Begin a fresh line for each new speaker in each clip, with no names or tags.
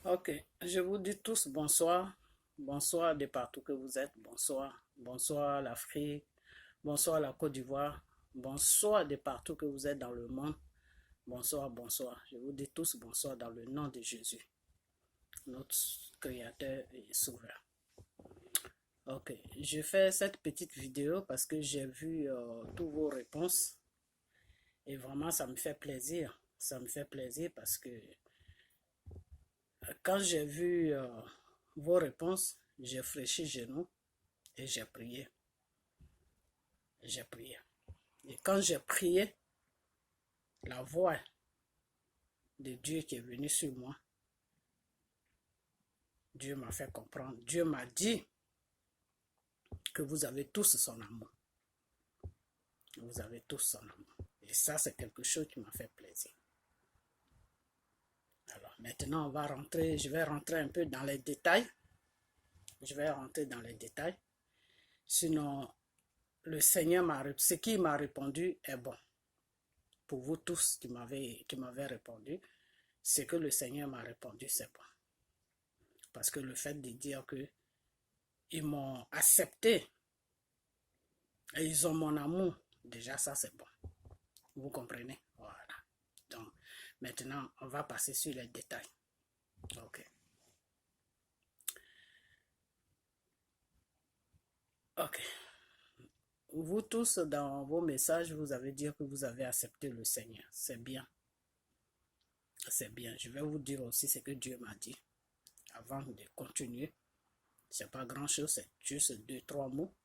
Ok, je vous dis tous bonsoir. Bonsoir de partout que vous êtes. Bonsoir. Bonsoir l'Afrique. Bonsoir la Côte d'Ivoire. Bonsoir de partout que vous êtes dans le monde. Bonsoir, bonsoir. Je vous dis tous bonsoir dans le nom de Jésus, notre Créateur et Sauveur. Ok, je fais cette petite vidéo parce que j'ai vu toutes vos réponses et vraiment ça me fait plaisir. Ça me fait plaisir parce que quand j'ai vu vos réponses, j'ai fléchi genoux et j'ai prié. J'ai prié. Et quand j'ai prié, la voix de Dieu qui est venue sur moi, Dieu m'a fait comprendre. Dieu m'a dit que vous avez tous son amour. Vous avez tous son amour. Et ça, c'est quelque chose qui m'a fait plaisir. Alors, maintenant, on va rentrer, je vais rentrer un peu dans les détails. Je vais rentrer dans les détails. Sinon, le Seigneur ce qu'il m'a répondu est bon. Pour vous tous qui m'avez répondu, ce que le Seigneur m'a répondu, c'est bon. Parce que le fait de dire que ils m'ont accepté et ils ont mon amour, déjà ça c'est bon. Vous comprenez? Voilà. Donc, maintenant, on va passer sur les détails. Ok. Ok. Vous tous, dans vos messages, vous avez dit que vous avez accepté le Seigneur. C'est bien. C'est bien. Je vais vous dire aussi ce que Dieu m'a dit avant de continuer. C'est pas grand chose, c'est juste 2-3 mots.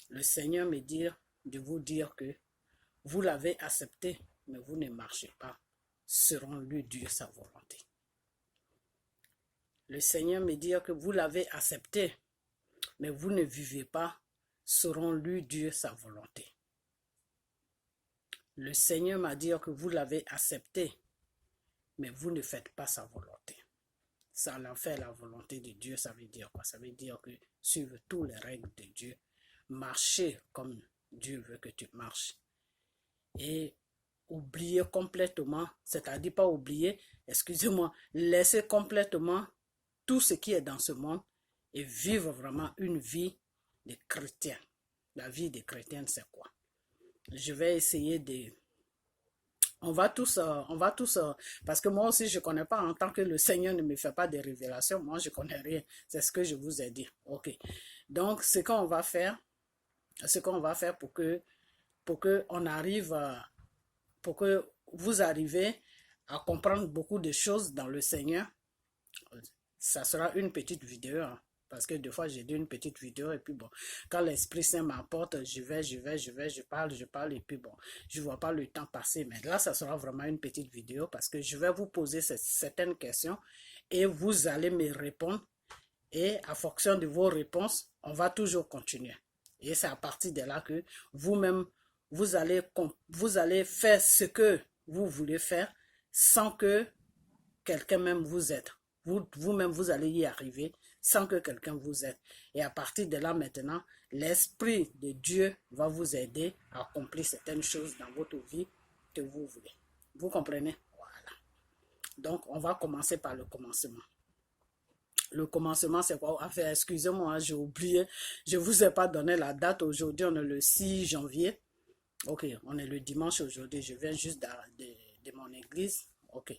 Le Seigneur me dit de vous dire que vous l'avez accepté, mais vous ne marchez pas selon lui Dieu sa volonté. Le Seigneur me dit que vous l'avez accepté, mais vous ne vivez pas selon lui Dieu sa volonté. Le Seigneur m'a dit que vous l'avez accepté, mais vous ne faites pas sa volonté. Ça en fait la volonté de Dieu, ça veut dire quoi? Ça veut dire que suivre toutes les règles de Dieu, marcher comme Dieu veut que tu marches. Et oublier complètement, c'est-à-dire pas oublier, excusez-moi, laisser complètement tout ce qui est dans ce monde et vivre vraiment une vie de chrétien. La vie de chrétien, c'est quoi? Je vais essayer de... On va tous, parce que moi aussi je ne connais pas, en tant que le Seigneur ne me fait pas de révélations, moi je ne connais rien, c'est ce que je vous ai dit. Ok. Donc ce qu'on va faire pour que on arrive pour que vous arrivez à comprendre beaucoup de choses dans le Seigneur, ça sera une petite vidéo, hein, parce que des fois j'ai dit une petite vidéo et puis bon, quand l'Esprit Saint m'apporte, je parle et puis bon, je ne vois pas le temps passer, mais là ça sera vraiment une petite vidéo parce que je vais vous poser certaines questions et vous allez me répondre et à fonction de vos réponses, on va toujours continuer. Et c'est à partir de là que vous-même, vous allez faire ce que vous voulez faire sans que quelqu'un même vous aide. Vous-même, vous allez y arriver sans que quelqu'un vous aide. Et à partir de là maintenant, l'Esprit de Dieu va vous aider à accomplir certaines choses dans votre vie que vous voulez. Vous comprenez? Voilà. Donc, on va commencer par le commencement. Le commencement, c'est quoi? Enfin, excusez-moi, j'ai oublié. Je ne vous ai pas donné la date. Aujourd'hui, on est le 6 janvier. Ok, on est le dimanche aujourd'hui. Je viens juste de mon église. Ok.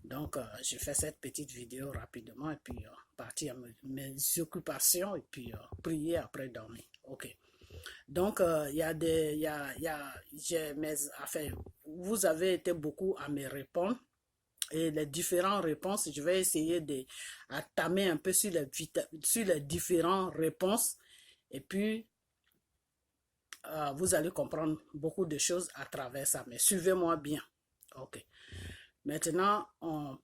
Donc, je fais cette petite vidéo rapidement et puis partir à mes occupations et puis prier après dormir. Ok. Donc, vous avez été beaucoup à me répondre. Et les différentes réponses, je vais essayer d'attamer un peu sur les différentes réponses. Et puis, vous allez comprendre beaucoup de choses à travers ça. Mais suivez-moi bien. Ok. Maintenant, on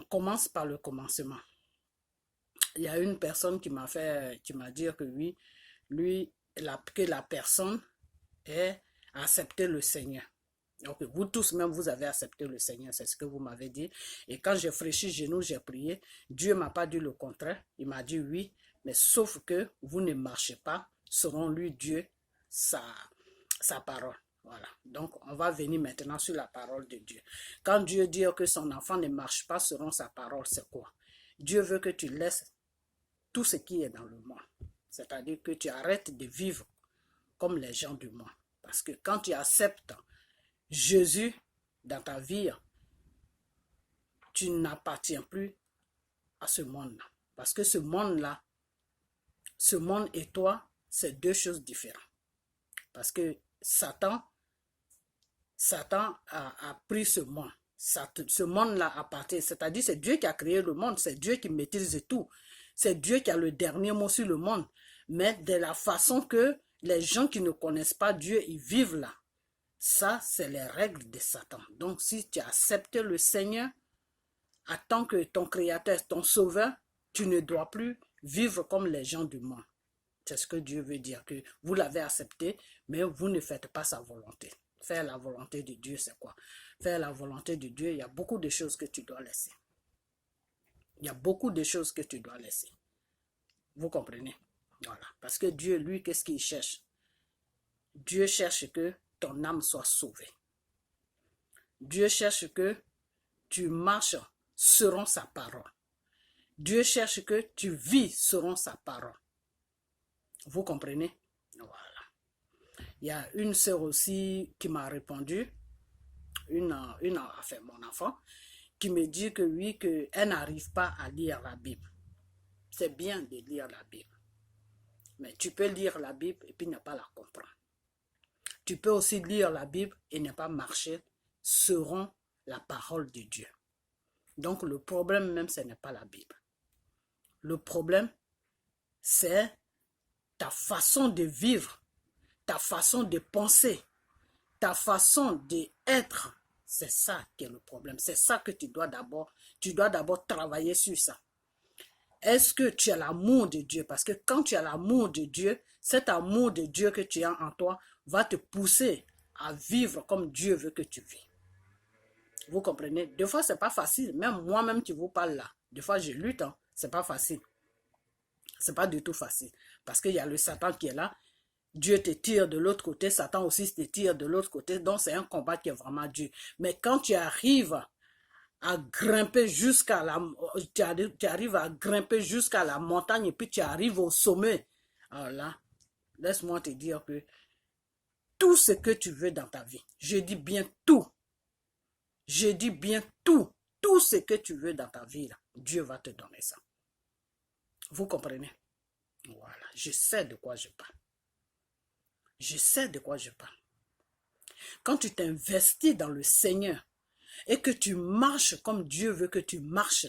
commence par le commencement. Il y a une personne qui m'a dit que oui, que la personne ait accepté le Seigneur. Donc, vous tous même, vous avez accepté le Seigneur, c'est ce que vous m'avez dit. Et quand j'ai fléchi genoux, j'ai prié. Dieu ne m'a pas dit le contraire. Il m'a dit oui, mais sauf que vous ne marchez pas selon lui, Dieu, sa parole. Voilà. Donc, on va venir maintenant sur la parole de Dieu. Quand Dieu dit que son enfant ne marche pas selon sa parole, c'est quoi? Dieu veut que tu laisses tout ce qui est dans le monde. C'est-à-dire que tu arrêtes de vivre comme les gens du monde. Parce que quand tu acceptes Jésus dans ta vie, tu n'appartiens plus à ce monde-là. Parce que ce monde-là, ce monde et toi, c'est deux choses différentes. Parce que Satan a pris ce monde. Ce monde-là appartient. C'est-à-dire c'est Dieu qui a créé le monde. C'est Dieu qui maîtrise tout. C'est Dieu qui a le dernier mot sur le monde. Mais de la façon que les gens qui ne connaissent pas Dieu, ils vivent là. Ça, c'est les règles de Satan. Donc, si tu acceptes le Seigneur, en tant que ton Créateur, ton Sauveur, tu ne dois plus vivre comme les gens du monde. C'est ce que Dieu veut dire, que vous l'avez accepté, mais vous ne faites pas sa volonté. Faire la volonté de Dieu, c'est quoi? Faire la volonté de Dieu, il y a beaucoup de choses que tu dois laisser. Il y a beaucoup de choses que tu dois laisser. Vous comprenez? Voilà. Parce que Dieu, lui, qu'est-ce qu'il cherche? Dieu cherche que ton âme soit sauvée. Dieu cherche que tu marches selon sa parole. Dieu cherche que tu vis selon sa parole. Vous comprenez? Voilà. Il y a une sœur aussi qui m'a répondu, enfin mon enfant, qui me dit que oui, qu'elle n'arrive pas à lire la Bible. C'est bien de lire la Bible. Mais tu peux lire la Bible et puis ne pas la comprendre. Tu peux aussi lire la Bible et ne pas marcher selon la parole de Dieu. Donc le problème même, ce n'est pas la Bible. Le problème, c'est ta façon de vivre, ta façon de penser, ta façon d'être. C'est ça qui est le problème. C'est ça que tu dois d'abord travailler sur ça. Est-ce que tu as l'amour de Dieu? Parce que quand tu as l'amour de Dieu, cet amour de Dieu que tu as en toi va te pousser à vivre comme Dieu veut que tu vis. Vous comprenez? Des fois, c'est pas facile. Même moi-même qui vous parle là, des fois, je lutte. Hein. C'est pas facile. C'est pas du tout facile. Parce qu'il y a le Satan qui est là. Dieu te tire de l'autre côté. Satan aussi te tire de l'autre côté. Donc, c'est un combat qui est vraiment dur. Mais quand tu arrives à grimper jusqu'à la... Tu arrives à grimper jusqu'à la montagne et puis tu arrives au sommet. Alors là, laisse-moi te dire que tout ce que tu veux dans ta vie, je dis bien tout. Je dis bien tout. Tout ce que tu veux dans ta vie, là, Dieu va te donner ça. Vous comprenez? Voilà. Je sais de quoi je parle. Je sais de quoi je parle. Quand tu t'investis dans le Seigneur et que tu marches comme Dieu veut que tu marches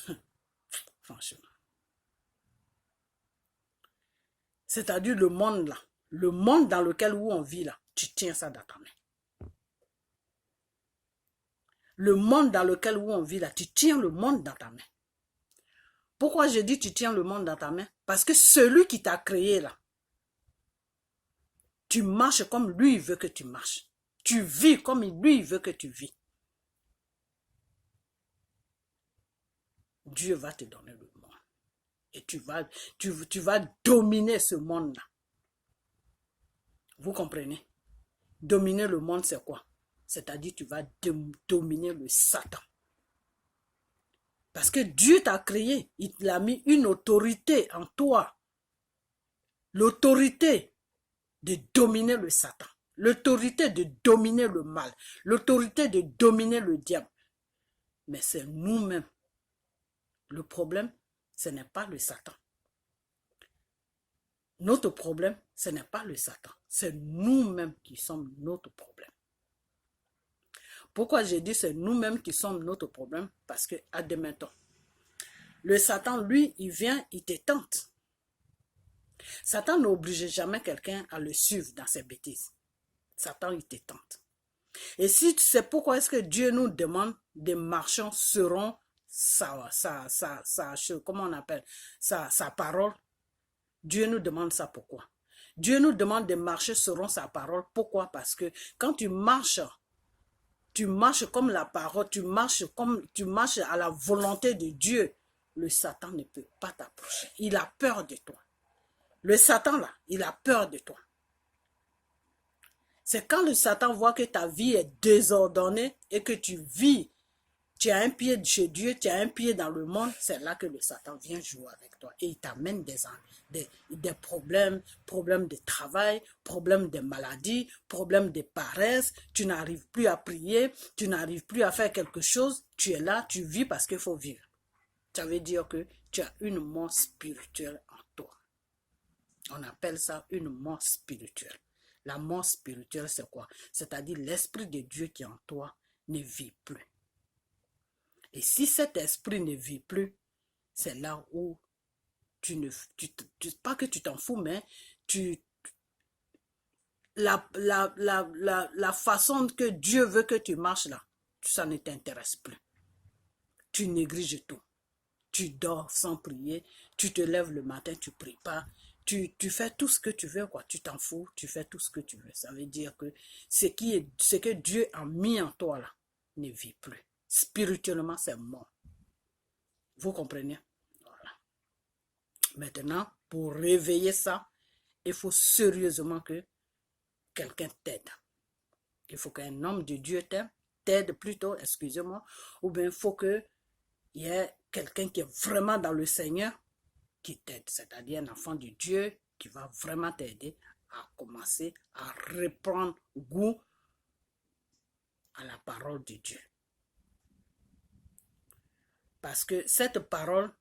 là, franchement. C'est-à-dire le monde là, le monde dans lequel on vit là, tu tiens ça dans ta main. Le monde dans lequel on vit là, tu tiens le monde dans ta main. Pourquoi je dis tu tiens le monde dans ta main? Parce que celui qui t'a créé là, tu marches comme lui veut que tu marches. Tu vis comme lui veut que tu vis. Dieu va te donner le monde. Et tu vas dominer ce monde-là. Vous comprenez? Dominer le monde, c'est quoi? C'est-à-dire tu vas dominer le Satan. Parce que Dieu t'a créé. Il a mis une autorité en toi. L'autorité de dominer le Satan. L'autorité de dominer le mal. L'autorité de dominer le diable. Mais c'est nous-mêmes. Le problème, ce n'est pas le Satan. Notre problème, ce n'est pas le Satan. C'est nous-mêmes qui sommes notre problème. Pourquoi j'ai dit c'est nous-mêmes qui sommes notre problème? Parce que, admettons, le Satan, lui, il vient, il te tente. Satan n'oblige jamais quelqu'un à le suivre dans ses bêtises. Satan, il te tente. Et si tu sais pourquoi est-ce que Dieu nous demande de marcher selon comment on appelle, sa parole, Dieu nous demande ça pourquoi? Dieu nous demande de marcher selon sa parole. Pourquoi? Parce que quand tu marches comme la parole, tu marches à la volonté de Dieu, le Satan ne peut pas t'approcher. Il a peur de toi. Le Satan, là, il a peur de toi. C'est quand le Satan voit que ta vie est désordonnée et que tu vis, tu as un pied chez Dieu, tu as un pied dans le monde, c'est là que le Satan vient jouer avec toi. Et il t'amène des problèmes, problèmes de travail, problèmes de maladie, problèmes de paresse, tu n'arrives plus à prier, tu n'arrives plus à faire quelque chose, tu es là, tu vis parce qu'il faut vivre. Ça veut dire que tu as une mort spirituelle en toi. On appelle ça une mort spirituelle. La mort spirituelle, c'est quoi? C'est-à-dire l'esprit de Dieu qui est en toi ne vit plus. Et si cet esprit ne vit plus, c'est là où pas que tu t'en fous, mais la façon que Dieu veut que tu marches là, ça ne t'intéresse plus. Tu négliges tout. Tu dors sans prier, tu te lèves le matin, tu ne pries pas, tu fais tout ce que tu veux, quoi. Tu t'en fous, tu fais tout ce que tu veux. Ça veut dire que ce que Dieu a mis en toi là ne vit plus. Spirituellement, c'est mort. Vous comprenez? Voilà. Maintenant, pour réveiller ça, il faut sérieusement que quelqu'un t'aide. Il faut qu'un homme de Dieu t'aide plutôt, excusez-moi, ou bien il faut qu'il y ait quelqu'un qui est vraiment dans le Seigneur qui t'aide, c'est-à-dire un enfant de Dieu qui va vraiment t'aider à commencer à reprendre goût à la parole de Dieu. Parce que cette parole,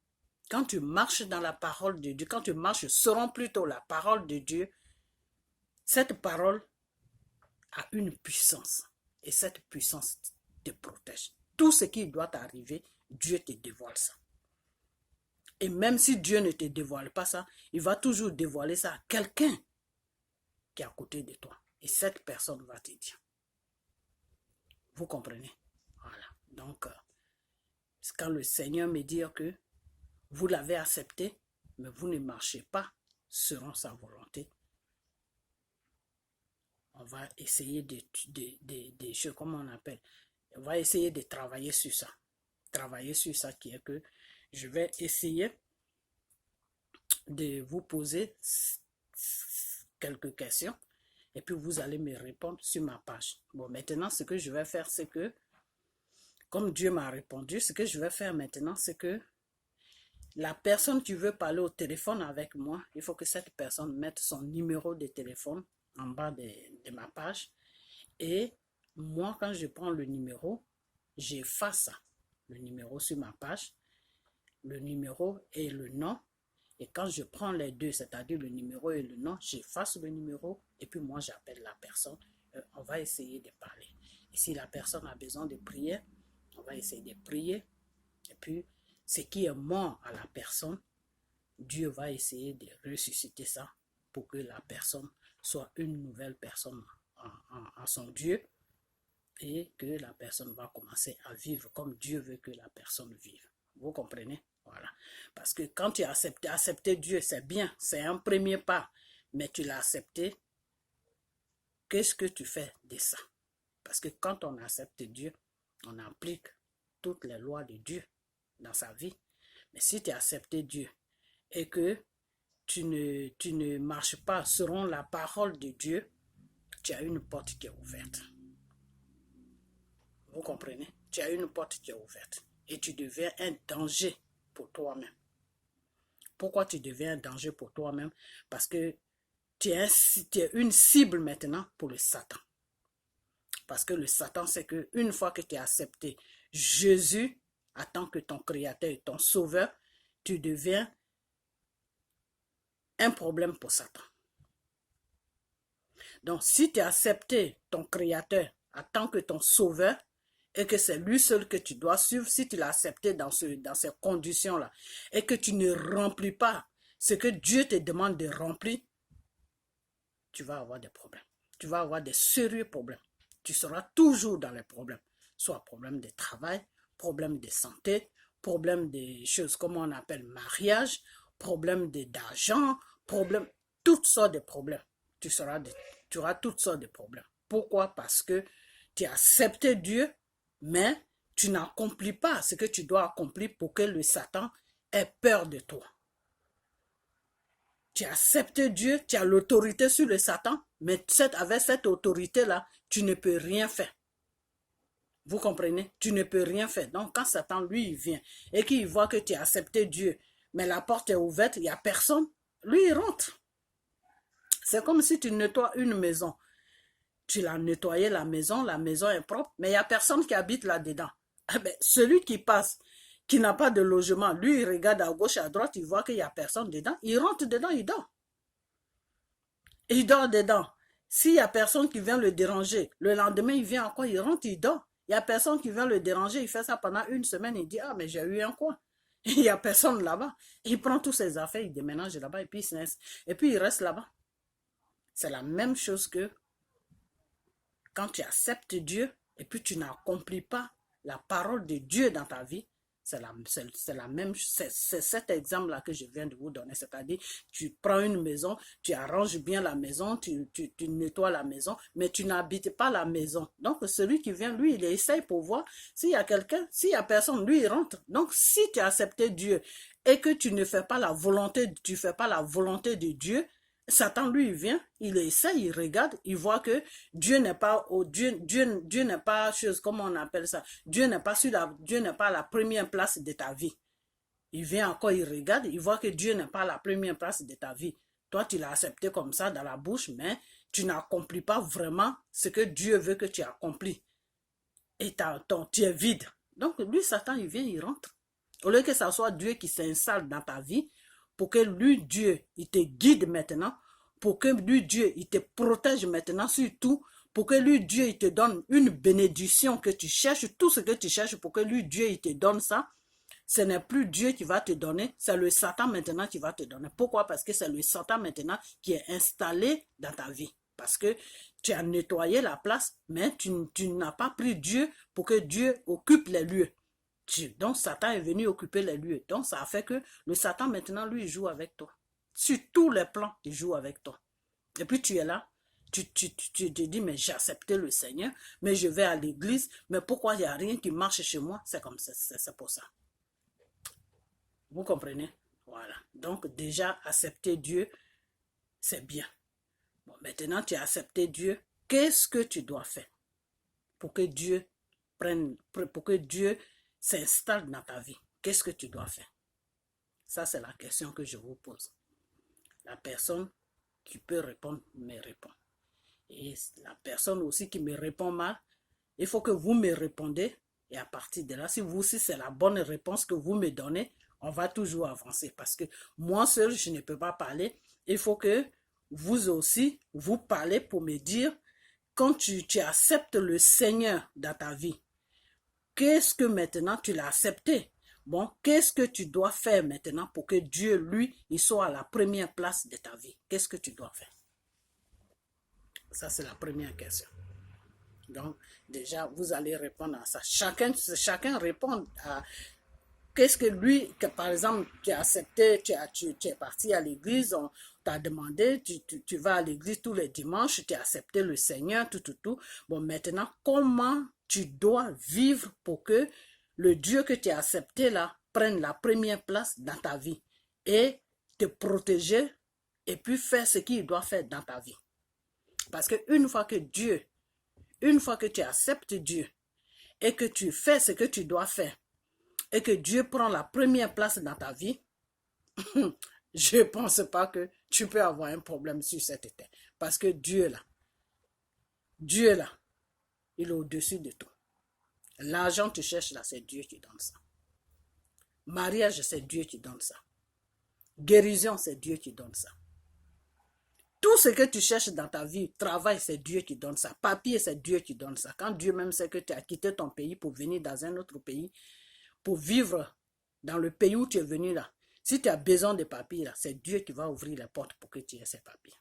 quand tu marches dans la parole de Dieu, quand tu marches selon plutôt la parole de Dieu, cette parole a une puissance. Et cette puissance te protège. Tout ce qui doit t'arriver, Dieu te dévoile ça. Et même si Dieu ne te dévoile pas ça, il va toujours dévoiler ça à quelqu'un qui est à côté de toi. Et cette personne va te dire. Vous comprenez? Voilà. Donc, quand le Seigneur me dit que vous l'avez accepté, mais vous ne marchez pas selon sa volonté, on va essayer des choses, comment on appelle? On va essayer de travailler sur ça. Travailler sur ça qui est que je vais essayer de vous poser quelques questions et puis vous allez me répondre sur ma page. Bon, maintenant, ce que je vais faire, c'est que, comme Dieu m'a répondu, ce que je vais faire maintenant, c'est que la personne qui veut parler au téléphone avec moi, il faut que cette personne mette son numéro de téléphone en bas de ma page. Et moi, quand je prends le numéro, j'efface le numéro sur ma page, le numéro et le nom. Et quand je prends les deux, c'est-à-dire le numéro et le nom, j'efface le numéro et puis moi, j'appelle la personne. On va essayer de parler. Et si la personne a besoin de prier, on va essayer de prier. Et puis, ce qui est mort à la personne, Dieu va essayer de ressusciter ça pour que la personne soit une nouvelle personne en son Dieu et que la personne va commencer à vivre comme Dieu veut que la personne vive. Vous comprenez? Voilà. Parce que quand tu as accepté Dieu, c'est bien, c'est un premier pas, mais tu l'as accepté, qu'est-ce que tu fais de ça? Parce que quand on accepte Dieu, on applique toutes les lois de Dieu dans sa vie. Mais si tu as accepté Dieu et que tu ne marches pas selon la parole de Dieu, tu as une porte qui est ouverte. Vous comprenez? Tu as une porte qui est ouverte et tu deviens un danger pour toi-même. Pourquoi tu deviens un danger pour toi-même? Parce que tu es une cible maintenant pour le Satan. Parce que le Satan sait qu'une fois que tu as accepté Jésus en tant que ton créateur et ton sauveur, tu deviens un problème pour Satan. Donc, si tu as accepté ton créateur en tant que ton sauveur et que c'est lui seul que tu dois suivre, si tu l'as accepté dans ces conditions-là et que tu ne remplis pas ce que Dieu te demande de remplir, tu vas avoir des problèmes. Tu vas avoir des sérieux problèmes. Tu seras toujours dans les problèmes. Soit problème de travail, problème de santé, problème de choses comme on appelle mariage, problème d'argent, problème, toutes sortes de problèmes. Tu auras toutes sortes de problèmes. Pourquoi? Parce que tu as accepté Dieu, mais tu n'accomplis pas ce que tu dois accomplir pour que le Satan ait peur de toi. Tu acceptes Dieu, tu as l'autorité sur le Satan, mais avec cette autorité-là, tu ne peux rien faire. Vous comprenez? Tu ne peux rien faire. Donc, quand Satan, lui, il vient et qu'il voit que tu as accepté Dieu, mais la porte est ouverte, il n'y a personne, lui, il rentre. C'est comme si tu nettoies une maison. Tu l'as nettoyé, la maison est propre, mais il n'y a personne qui habite là-dedans. Eh bien, celui qui passe, qui n'a pas de logement, lui, il regarde à gauche, à droite, il voit qu'il n'y a personne dedans, il rentre dedans, il dort. Il dort dedans. S'il n'y a personne qui vient le déranger, le lendemain, il vient encore, il rentre, il dort. Il n'y a personne qui vient le déranger, il fait ça pendant une semaine, il dit, ah, mais j'ai eu un coin. Il n'y a personne là-bas. Il prend toutes ses affaires, il déménage là-bas, et puis il reste là-bas. C'est la même chose que quand tu acceptes Dieu, et puis tu n'accomplis pas la parole de Dieu dans ta vie, c'est cet exemple-là que je viens de vous donner. C'est-à-dire, tu prends une maison, tu arranges bien la maison, tu nettoies la maison, mais tu n'habites pas la maison. Donc, celui qui vient, lui, il essaye pour voir s'il y a quelqu'un, s'il y a personne, lui, il rentre. Donc, si tu as accepté Dieu et que tu ne fais pas la volonté, tu fais pas la volonté de Dieu, Satan, lui, il vient, il essaye, il regarde, il voit que Dieu n'est pas Dieu n'est pas chose, comment on appelle ça, Dieu n'est pas à la première place de ta vie. Il vient encore, il regarde, il voit que Dieu n'est pas à la première place de ta vie. Toi, tu l'as accepté comme ça dans la bouche, mais tu n'accomplis pas vraiment ce que Dieu veut que tu accomplis. Et tu es vide. Donc, lui, Satan, il vient, il rentre. Au lieu que ce soit Dieu qui s'installe dans ta vie, pour que lui, Dieu, il te guide maintenant, pour que lui, Dieu, il te protège maintenant, surtout, pour que lui, Dieu, il te donne une bénédiction que tu cherches, tout ce que tu cherches, pour que lui, Dieu, il te donne ça. Ce n'est plus Dieu qui va te donner, c'est le Satan maintenant qui va te donner. Pourquoi? Parce que c'est le Satan maintenant qui est installé dans ta vie. Parce que tu as nettoyé la place, mais tu n'as pas pris Dieu pour que Dieu occupe les lieux. Donc, Satan est venu occuper les lieux. Donc, ça a fait que le Satan, maintenant, lui, il joue avec toi. Sur tous les plans, il joue avec toi. Et puis, tu es là. Tu te dis, mais j'ai accepté le Seigneur, mais je vais à l'église, mais pourquoi il n'y a rien qui marche chez moi? C'est comme ça, c'est pour ça. Vous comprenez? Voilà. Donc, déjà, accepter Dieu, c'est bien. Bon, maintenant, tu as accepté Dieu. Qu'est-ce que tu dois faire pour que Dieu s'installe dans ta vie? Qu'est-ce que tu dois faire? Ça, c'est la question que je vous pose. La personne qui peut répondre me répond. Et la personne aussi qui me répond mal, il faut que vous me répondez. Et à partir de là, si c'est la bonne réponse que vous me donnez, on va toujours avancer. Parce que moi seul, je ne peux pas parler. Il faut que vous aussi, vous parlez pour me dire, quand tu acceptes le Seigneur dans ta vie, qu'est-ce que maintenant tu l'as accepté? Bon, qu'est-ce que tu dois faire maintenant pour que Dieu, lui, il soit à la première place de ta vie? Qu'est-ce que tu dois faire? Ça, c'est la première question. Donc, déjà, vous allez répondre à ça. Chacun répond à qu'est-ce que lui, que par exemple, tu as accepté, tu es parti à l'église, on t'a demandé, tu vas à l'église tous les dimanches, tu as accepté le Seigneur, tout. Bon, maintenant, comment tu dois vivre pour que le Dieu que tu as accepté là prenne la première place dans ta vie et te protéger et puis faire ce qu'il doit faire dans ta vie. Parce qu'une fois que tu acceptes Dieu et que tu fais ce que tu dois faire et que Dieu prend la première place dans ta vie, je ne pense pas que tu peux avoir un problème sur cette terre. Parce que Dieu là, il est au-dessus de tout. L'argent que tu cherches là, c'est Dieu qui donne ça. Mariage, c'est Dieu qui donne ça. Guérison, c'est Dieu qui donne ça. Tout ce que tu cherches dans ta vie, travail, c'est Dieu qui donne ça. Papier, c'est Dieu qui donne ça. Quand Dieu même sait que tu as quitté ton pays pour venir dans un autre pays, pour vivre dans le pays où tu es venu là, si tu as besoin de papiers là, c'est Dieu qui va ouvrir les portes pour que tu aies ces papiers.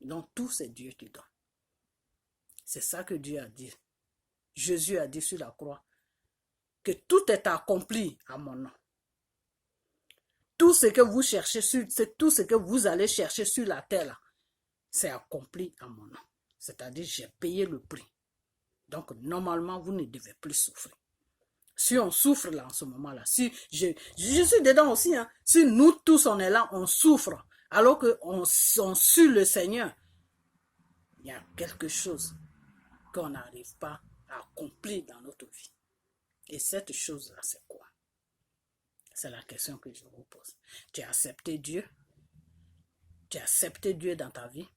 Donc tout, c'est Dieu qui donne. C'est ça que Dieu a dit. Jésus a dit sur la croix que tout est accompli à mon nom. Tout ce que vous cherchez, tout ce que vous allez chercher sur la terre là, c'est accompli à mon nom. C'est-à-dire, j'ai payé le prix. Donc, normalement, vous ne devez plus souffrir. Si on souffre là en ce moment-là, si je suis dedans aussi, hein, si nous tous on est là, on souffre. Alors qu'on suit le Seigneur, il y a quelque chose qu'on n'arrive pas à accomplir dans notre vie. Et cette chose-là, c'est quoi? C'est la question que je vous pose. Tu as accepté Dieu? Tu as accepté Dieu dans ta vie?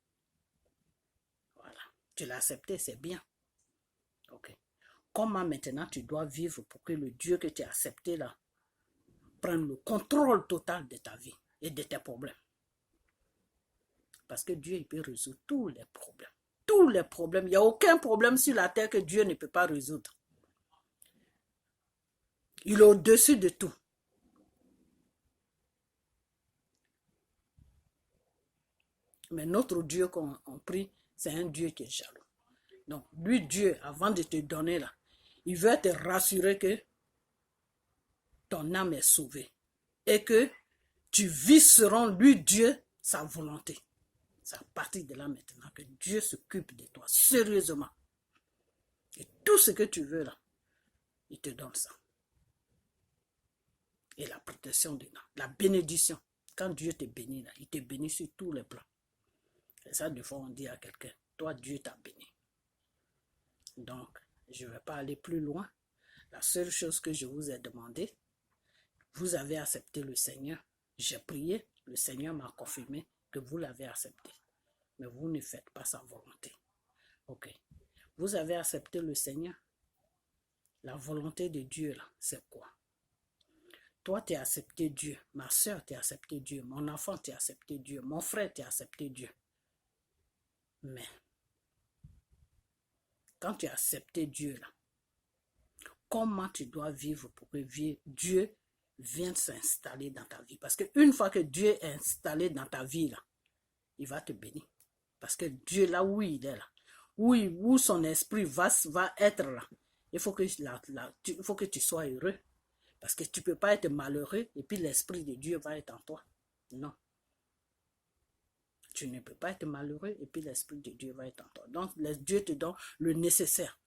Voilà. Tu l'as accepté, c'est bien. Ok. Comment maintenant tu dois vivre pour que le Dieu que tu as accepté là prenne le contrôle total de ta vie et de tes problèmes? Parce que Dieu, il peut résoudre tous les problèmes. Tous les problèmes. Il n'y a aucun problème sur la terre que Dieu ne peut pas résoudre. Il est au-dessus de tout. Mais notre Dieu qu'on prie, c'est un Dieu qui est jaloux. Donc, lui, Dieu, avant de te donner là, il veut te rassurer que ton âme est sauvée. Et que tu vis selon lui, Dieu, sa volonté. C'est à partir de là maintenant que Dieu s'occupe de toi, sérieusement. Et tout ce que tu veux là, il te donne ça. Et la protection dedans, la bénédiction. Quand Dieu te bénit là, il te bénit sur tous les plans. Et ça, des fois, on dit à quelqu'un, toi, Dieu t'a béni. Donc, je ne vais pas aller plus loin. La seule chose que je vous ai demandé, vous avez accepté le Seigneur. J'ai prié, le Seigneur m'a confirmé que vous l'avez accepté. Mais vous ne faites pas sa volonté. Ok. Vous avez accepté le Seigneur. La volonté de Dieu, là, c'est quoi? Toi, tu as accepté Dieu. Ma soeur, tu as accepté Dieu. Mon enfant, tu as accepté Dieu. Mon frère, tu as accepté Dieu. Mais, quand tu as accepté Dieu, là, comment tu dois vivre pour que Dieu vienne s'installer dans ta vie? Parce qu'une fois que Dieu est installé dans ta vie, là, il va te bénir. Parce que Dieu, là où il est, là, où son esprit va être là, il faut que tu sois heureux. Parce que tu ne peux pas être malheureux et puis l'esprit de Dieu va être en toi. Non. Tu ne peux pas être malheureux et puis l'esprit de Dieu va être en toi. Donc, Dieu te donne le nécessaire.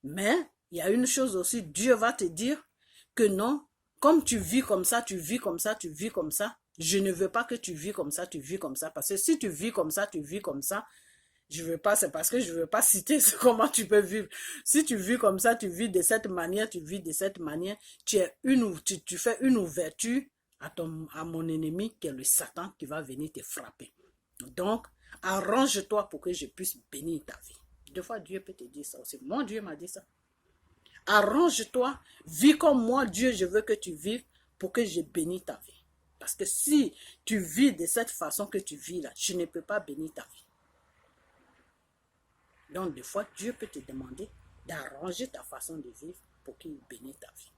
Mais, il y a une chose aussi, Dieu va te dire que non, comme tu vis comme ça, tu vis comme ça, tu vis comme ça, je ne veux pas que tu vis comme ça, tu vis comme ça. Parce que si tu vis comme ça, tu vis comme ça, je veux pas, c'est parce que je veux pas citer comment tu peux vivre. Si tu vis comme ça, tu vis de cette manière, tu vis de cette manière, tu fais une ouverture à mon ennemi qui est le Satan qui va venir te frapper. Donc, arrange-toi pour que je puisse bénir ta vie. Des fois, Dieu peut te dire ça aussi. Mon Dieu m'a dit ça. Arrange-toi, vis comme moi, Dieu, je veux que tu vives pour que je bénisse ta vie. Parce que si tu vis de cette façon que tu vis là, tu ne peux pas bénir ta vie. Donc, des fois, Dieu peut te demander d'arranger ta façon de vivre pour qu'il bénisse ta vie.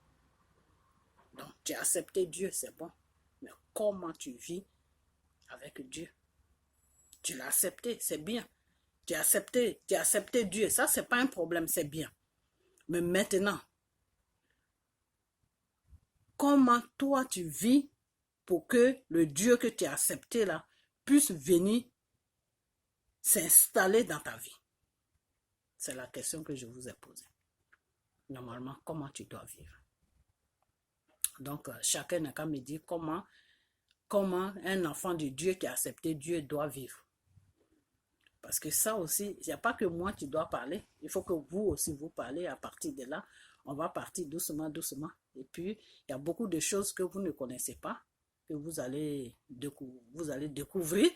Donc, tu as accepté Dieu, c'est bon. Mais comment tu vis avec Dieu? Tu l'as accepté, c'est bien. Tu as accepté Dieu. Ça, c'est pas un problème, c'est bien. Mais maintenant, comment toi tu vis pour que le Dieu que tu as accepté là puisse venir s'installer dans ta vie? C'est la question que je vous ai posée. Normalement, comment tu dois vivre? Donc, chacun n'a qu'à me dire comment un enfant de Dieu qui a accepté Dieu doit vivre. Parce que ça aussi, il n'y a pas que moi qui dois parler. Il faut que vous aussi vous parlez. À partir de là, on va partir doucement, doucement. Et puis, il y a beaucoup de choses que vous ne connaissez pas, que vous allez découvrir.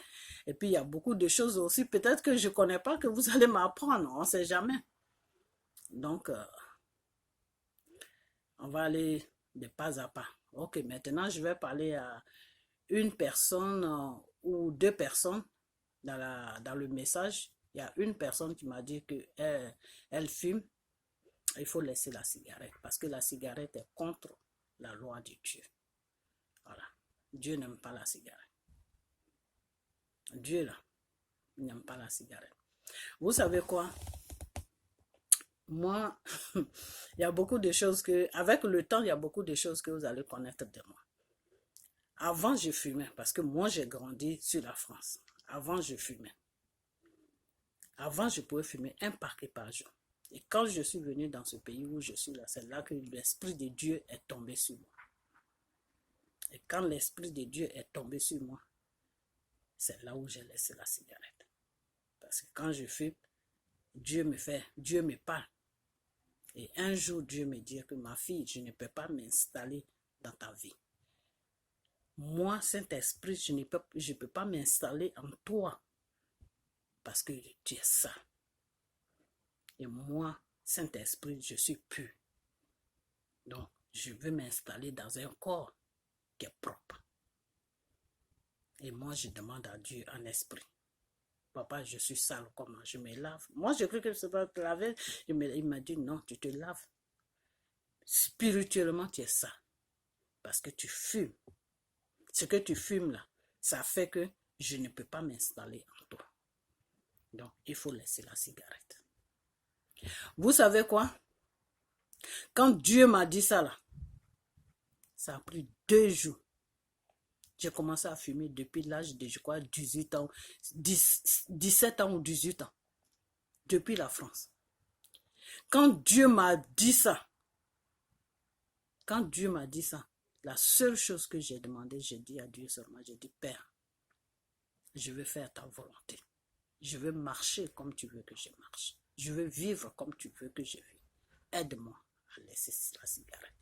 Et puis, il y a beaucoup de choses aussi, peut-être que je ne connais pas, que vous allez m'apprendre. On ne sait jamais. Donc, on va aller de pas à pas. Ok, maintenant, je vais parler à une personne ou deux personnes dans le message. Il y a une personne qui m'a dit qu'elle fume. Il faut laisser la cigarette parce que la cigarette est contre la loi de Dieu. Voilà. Dieu n'aime pas la cigarette. Dieu, là, n'aime pas la cigarette. Vous savez quoi? Moi, il y a beaucoup de choses avec le temps, il y a beaucoup de choses que vous allez connaître de moi. Avant, je fumais parce que moi, j'ai grandi sur la France. Avant, je fumais. Avant, je pouvais fumer un paquet par jour. Et quand je suis venu dans ce pays où je suis là, c'est là que l'Esprit de Dieu est tombé sur moi. Et quand l'Esprit de Dieu est tombé sur moi, c'est là où j'ai laissé la cigarette. Parce que quand je fume, Dieu me parle. Et un jour, Dieu me dit que ma fille, je ne peux pas m'installer dans ta vie. Moi, Saint-Esprit, je ne peux pas m'installer en toi parce que tu es ça. Et moi, Saint-Esprit, je suis pur. Donc, je veux m'installer dans un corps qui est propre. Et moi, je demande à Dieu en esprit. Papa, je suis sale, comment je me lave? Moi, je cru que je ne pas te laver. Il m'a dit, non, tu te laves. Spirituellement, tu es ça. Parce que tu fumes. Ce que tu fumes là, ça fait que je ne peux pas m'installer en toi. Donc, il faut laisser la cigarette. Vous savez quoi? Quand Dieu m'a dit ça là, ça a pris 2 jours. J'ai commencé à fumer depuis l'âge de, je crois, 18 ans, 17 ans ou 18 ans. Depuis la France. Quand Dieu m'a dit ça, la seule chose que j'ai demandé, j'ai dit à Dieu seulement, j'ai dit, Père, je veux faire ta volonté. Je veux marcher comme tu veux que je marche. Je veux vivre comme tu veux que je vive. Aide-moi à laisser la cigarette.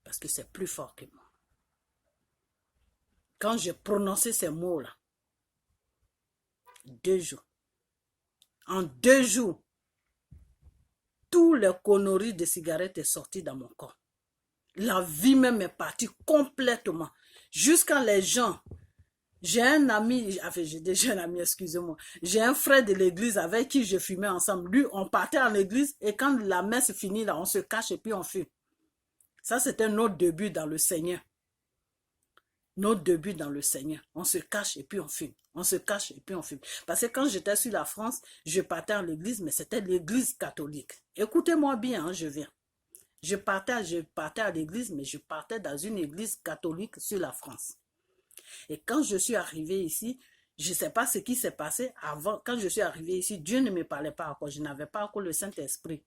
Parce que c'est plus fort que moi. Quand j'ai prononcé ces mots-là, 2 jours, en 2 jours, tous les conneries de cigarettes est sorti dans mon corps. La vie même est partie complètement. Jusqu'à les gens, j'ai un ami, excusez-moi, j'ai un frère de l'église avec qui je fumais ensemble. Lui, on partait en église et quand la messe finit, là, on se cache et puis on fume. Ça, c'était notre début dans le Seigneur. Notre début dans le Seigneur. On se cache et puis on fume. On se cache et puis on fume. Parce que quand j'étais sur la France, je partais en l'église, mais c'était l'église catholique. Écoutez-moi bien, hein, je viens. Je partais à l'église, mais je partais dans une église catholique sur la France. Et quand je suis arrivé ici, je ne sais pas ce qui s'est passé avant. Quand je suis arrivé ici, Dieu ne me parlait pas encore. Je n'avais pas encore le Saint-Esprit.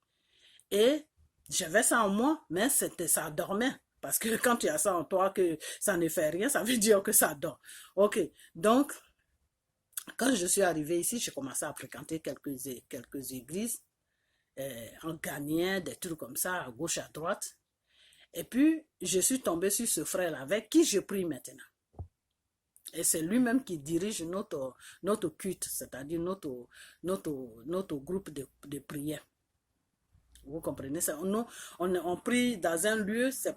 Et j'avais ça en moi, mais ça dormait. Parce que quand tu as ça en toi, que ça ne fait rien, ça veut dire que ça dort. Ok, donc, quand je suis arrivé ici, j'ai commencé à fréquenter quelques églises, en ghanéen, des trucs comme ça, à gauche, à droite. Et puis, je suis tombé sur ce frère-là, avec qui je prie maintenant. Et c'est lui-même qui dirige notre culte, c'est-à-dire notre groupe de prière. Vous comprenez ça? On prie dans un lieu, c'est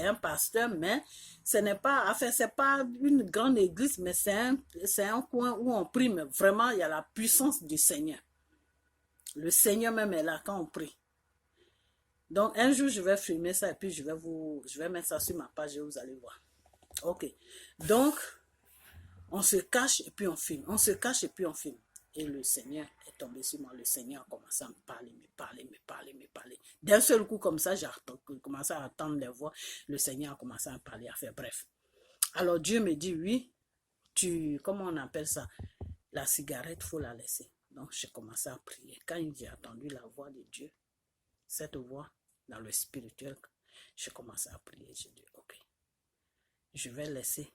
un pasteur, mais ce n'est pas, enfin, c'est pas une grande église, mais c'est un coin où on prie, mais vraiment, il y a la puissance du Seigneur. Le Seigneur même est là quand on prie. Donc, un jour, je vais filmer ça et puis je vais mettre ça sur ma page et vous allez voir. Ok. Donc, on se cache et puis on filme. On se cache et puis on filme. Et le Seigneur est tombé sur moi. Le Seigneur a commencé à me parler. D'un seul coup, comme ça, j'ai commencé à entendre les voix. Le Seigneur a commencé à me parler, à faire bref. Alors Dieu me dit, oui, comment on appelle ça? La cigarette, il faut la laisser. Donc j'ai commencé à prier. Quand j'ai entendu la voix de Dieu, cette voix dans le spirituel, j'ai commencé à prier. J'ai dit, ok, je vais laisser,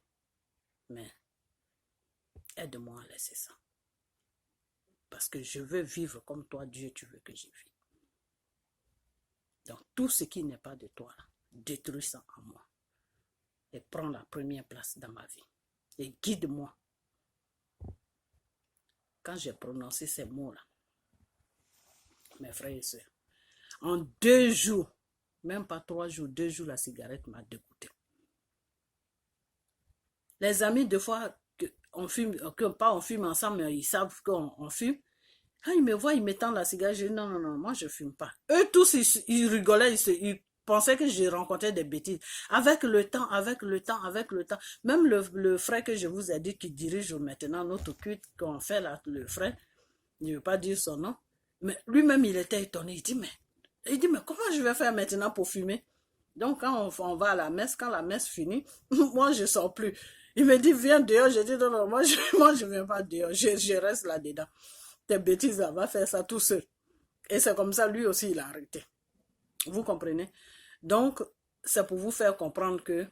mais aide-moi à laisser ça. Parce que je veux vivre comme toi, Dieu, tu veux que je vive. Donc, tout ce qui n'est pas de toi, détruis ça en moi. Et prends la première place dans ma vie. Et guide-moi. Quand j'ai prononcé ces mots-là, mes frères et sœurs, en 2 jours, même pas 3 jours, 2 jours, la cigarette m'a dégoûté. Les amis, des fois, on fume ensemble, mais ils savent qu'on fume. Quand ils me voient, ils m'étendent la cigarette, je dis non, moi je fume pas. Eux tous, ils rigolaient, ils pensaient que j'ai rencontré des bêtises. Avec le temps, même le frère que je vous ai dit qui dirige maintenant notre culte qu'on fait là, le frère, je ne veux pas dire son nom, mais lui-même il était étonné, il dit mais comment je vais faire maintenant pour fumer? Donc quand on va à la messe, quand la messe finit, moi je sors plus. Il me dit viens dehors, je dis non, moi je viens pas dehors, je reste là-dedans. Tes bêtises, là, va faire ça tout seul. Et c'est comme ça, lui aussi, il a arrêté. Vous comprenez? Donc, c'est pour vous faire comprendre que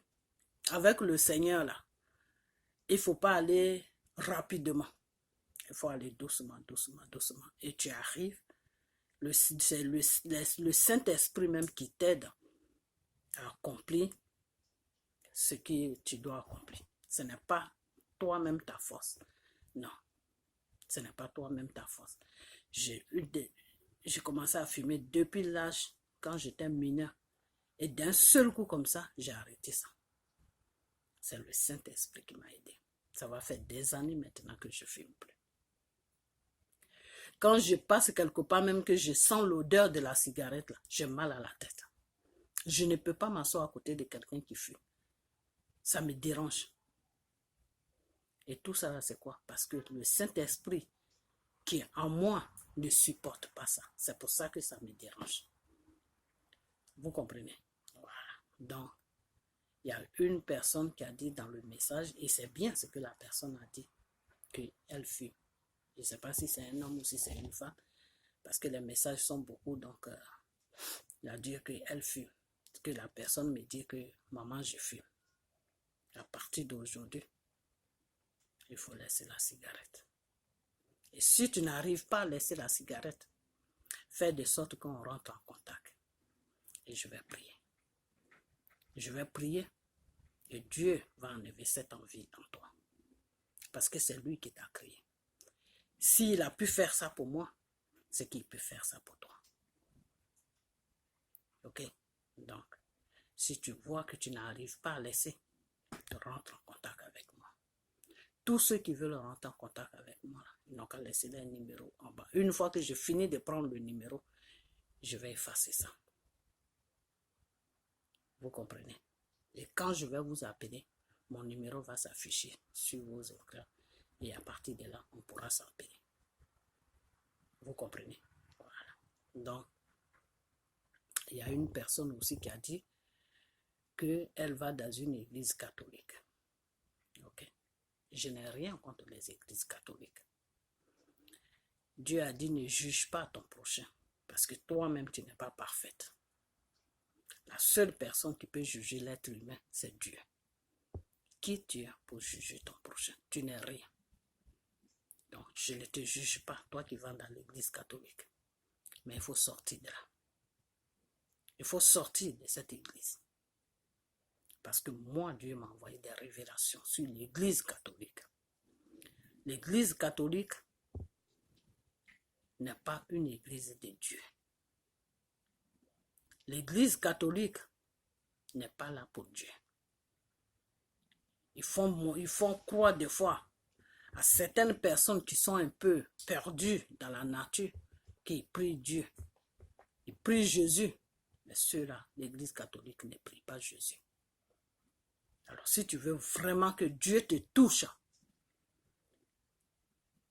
avec le Seigneur, là, il ne faut pas aller rapidement. Il faut aller doucement, doucement, doucement. Et tu arrives. C'est le Saint-Esprit même qui t'aide à accomplir ce que tu dois accomplir. Ce n'est pas toi-même ta force. Non, ce n'est pas toi-même ta force. J'ai commencé à fumer depuis l'âge quand j'étais mineur. Et d'un seul coup comme ça, j'ai arrêté ça. C'est le Saint-Esprit qui m'a aidé. Ça va faire des années maintenant que je ne fume plus. Quand je passe quelque part, même que je sens l'odeur de la cigarette, j'ai mal à la tête. Je ne peux pas m'asseoir à côté de quelqu'un qui fume. Ça me dérange. Et tout ça, c'est quoi? Parce que le Saint-Esprit qui est en moi ne supporte pas ça. C'est pour ça que ça me dérange. Vous comprenez? Voilà. Donc, il y a une personne qui a dit dans le message, et c'est bien ce que la personne a dit, qu'elle fume. Je ne sais pas si c'est un homme ou si c'est une femme, parce que les messages sont beaucoup, donc il a dit qu'elle fume. Que la personne me dit que maman, je fume. À partir d'aujourd'hui, il faut laisser la cigarette. Et si tu n'arrives pas à laisser la cigarette, fais de sorte qu'on rentre en contact. Et je vais prier. Je vais prier et Dieu va enlever cette envie en toi. Parce que c'est lui qui t'a créé. S'il a pu faire ça pour moi, c'est qu'il peut faire ça pour toi. Ok? Donc, si tu vois que tu n'arrives pas à laisser, rentre en contact avec moi. Tous ceux qui veulent rentrer en contact avec moi, ils n'ont qu'à laisser leur numéro en bas. Une fois que je finis de prendre le numéro, je vais effacer ça. Vous comprenez? Et quand je vais vous appeler, mon numéro va s'afficher sur vos écrans. Et à partir de là, on pourra s'appeler. Vous comprenez? Voilà. Donc, il y a une personne aussi qui a dit qu'elle va dans une église catholique. Ok? Je n'ai rien contre les églises catholiques. Dieu a dit ne juge pas ton prochain. Parce que toi-même, tu n'es pas parfaite. La seule personne qui peut juger l'être humain, c'est Dieu. Qui tu es pour juger ton prochain? Tu n'es rien. Donc, je ne te juge pas, toi qui vas dans l'église catholique. Mais il faut sortir de là. Il faut sortir de cette église. Parce que moi, Dieu m'a envoyé des révélations sur l'église catholique. L'église catholique n'est pas une église de Dieu. L'église catholique n'est pas là pour Dieu. Ils font croire des fois à certaines personnes qui sont un peu perdues dans la nature, qui prient Dieu. Ils prient Jésus. Mais ceux-là, l'église catholique ne prie pas Jésus. Alors si tu veux vraiment que Dieu te touche,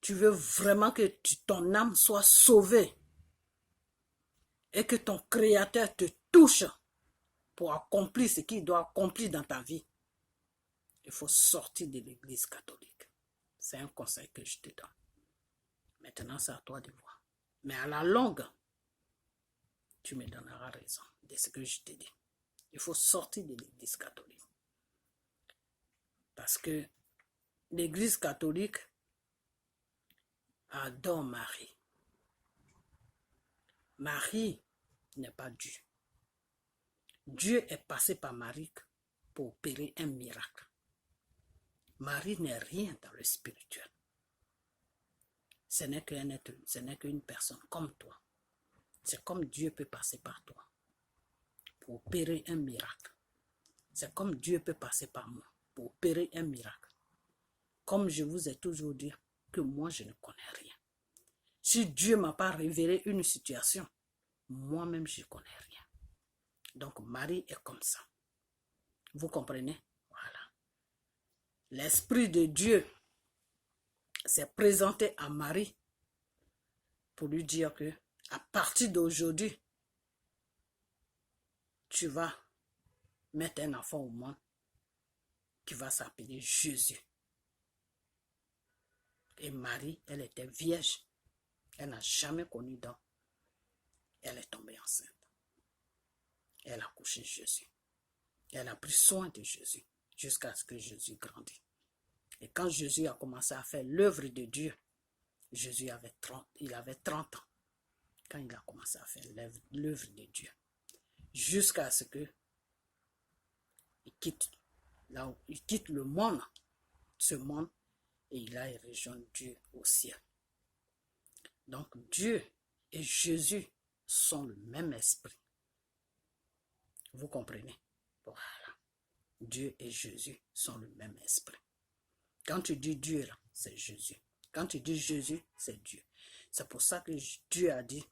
tu veux vraiment que ton âme soit sauvée et que ton Créateur te touche pour accomplir ce qu'il doit accomplir dans ta vie, il faut sortir de l'église catholique. C'est un conseil que je te donne. Maintenant, c'est à toi de voir. Mais à la longue, tu me donneras raison de ce que je te dis. Il faut sortir de l'église catholique. Parce que l'église catholique adore Marie. Marie n'est pas Dieu. Dieu est passé par Marie pour opérer un miracle. Marie n'est rien dans le spirituel. Ce n'est qu'un être, ce n'est qu'une personne comme toi. C'est comme Dieu peut passer par toi pour opérer un miracle. C'est comme Dieu peut passer par moi pour opérer un miracle. Comme je vous ai toujours dit que moi je ne connais rien. Si Dieu ne m'a pas révélé une situation, moi-même je ne connais rien. Donc Marie est comme ça. Vous comprenez? Voilà. L'Esprit de Dieu s'est présenté à Marie pour lui dire que à partir d'aujourd'hui, tu vas mettre un enfant au monde qui va s'appeler Jésus. Et Marie, elle était vierge. Elle n'a jamais connu d'homme. Elle est tombée enceinte. Elle a couché Jésus. Elle a pris soin de Jésus jusqu'à ce que Jésus grandisse. Et quand Jésus a commencé à faire l'œuvre de Dieu, Jésus avait 30 ans quand il a commencé à faire l'œuvre de Dieu. Jusqu'à ce que il quitte le monde, ce monde, et il aille rejoindre Dieu au ciel. Donc Dieu et Jésus sont le même esprit. Vous comprenez? Voilà. Dieu et Jésus sont le même esprit. Quand tu dis Dieu, là, c'est Jésus. Quand tu dis Jésus, c'est Dieu. C'est pour ça que Dieu a dit,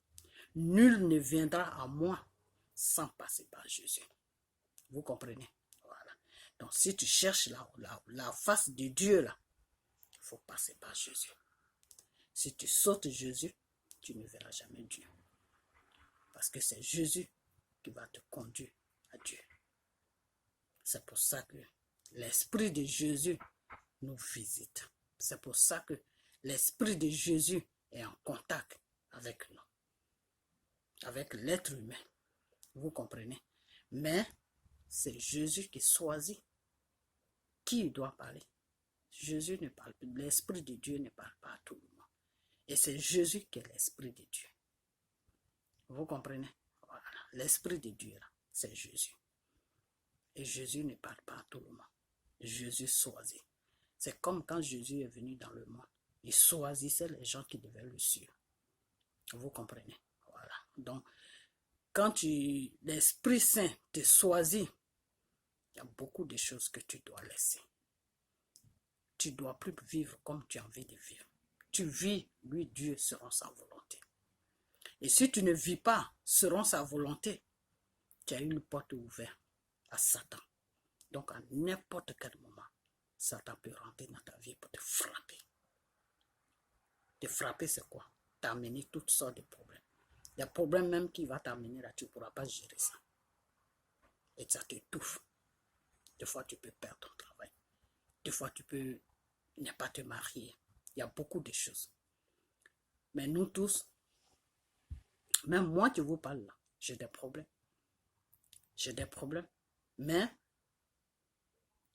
nul ne viendra à moi sans passer par Jésus. Vous comprenez? Voilà. Donc si tu cherches la face de Dieu, là, il faut passer par Jésus. Si tu sautes Jésus, tu ne verras jamais Dieu. Parce que c'est Jésus qui va te conduire à Dieu. C'est pour ça que l'Esprit de Jésus nous visite. C'est pour ça que l'Esprit de Jésus est en contact avec nous, avec l'être humain. Vous comprenez? Mais c'est Jésus qui choisit qui doit parler. Jésus ne parle pas, l'Esprit de Dieu ne parle pas à tout le monde. Et c'est Jésus qui est l'Esprit de Dieu. Vous comprenez? Voilà. L'Esprit de Dieu, c'est Jésus. Et Jésus ne parle pas à tout le monde. Jésus choisit. C'est comme quand Jésus est venu dans le monde. Il choisissait les gens qui devaient le suivre. Vous comprenez? Voilà. Donc, quand l'Esprit Saint te choisit, il y a beaucoup de choses que tu dois laisser. Tu ne dois plus vivre comme tu as envie de vivre. Tu vis, lui, Dieu, selon sa volonté. Et si tu ne vis pas selon sa volonté, tu as une porte ouverte à Satan. Donc, à n'importe quel moment, Satan peut rentrer dans ta vie pour te frapper. Te frapper, c'est quoi? T'amener toutes sortes de problèmes. Il y a des problèmes même qui vont t'amener là, tu ne pourras pas gérer ça. Et ça t'étouffe. Des fois, tu peux perdre ton travail. Des fois, tu peux ne pas te marier. Il y a beaucoup de choses. Mais nous tous, même moi qui vous parle là, j'ai des problèmes. J'ai des problèmes. Mais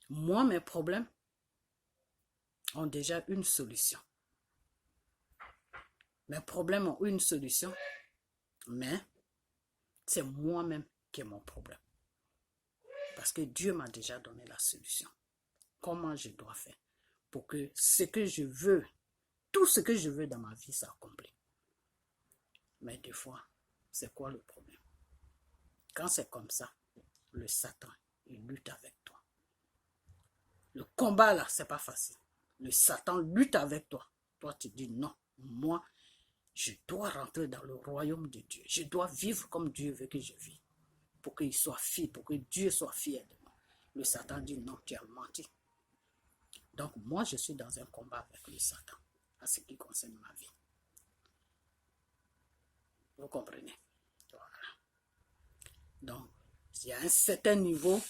moi, mes problèmes ont déjà une solution. Mes problèmes ont une solution, mais c'est moi-même qui ai mon problème. Parce que Dieu m'a déjà donné la solution. Comment je dois faire pour que ce que je veux, tout ce que je veux dans ma vie s'accomplisse. Mais des fois, c'est quoi le problème? Quand c'est comme ça, le Satan, il lutte avec toi. Le combat là, c'est pas facile. Le Satan lutte avec toi. Toi, tu dis non, moi, je dois rentrer dans le royaume de Dieu. Je dois vivre comme Dieu veut que je vive. Pour qu'il soit fier, pour que Dieu soit fier de moi. Le Satan dit non, tu as menti. Donc moi, je suis dans un combat avec le Satan, à ce qui concerne ma vie. Vous comprenez? Voilà. Donc, il y a un certain niveau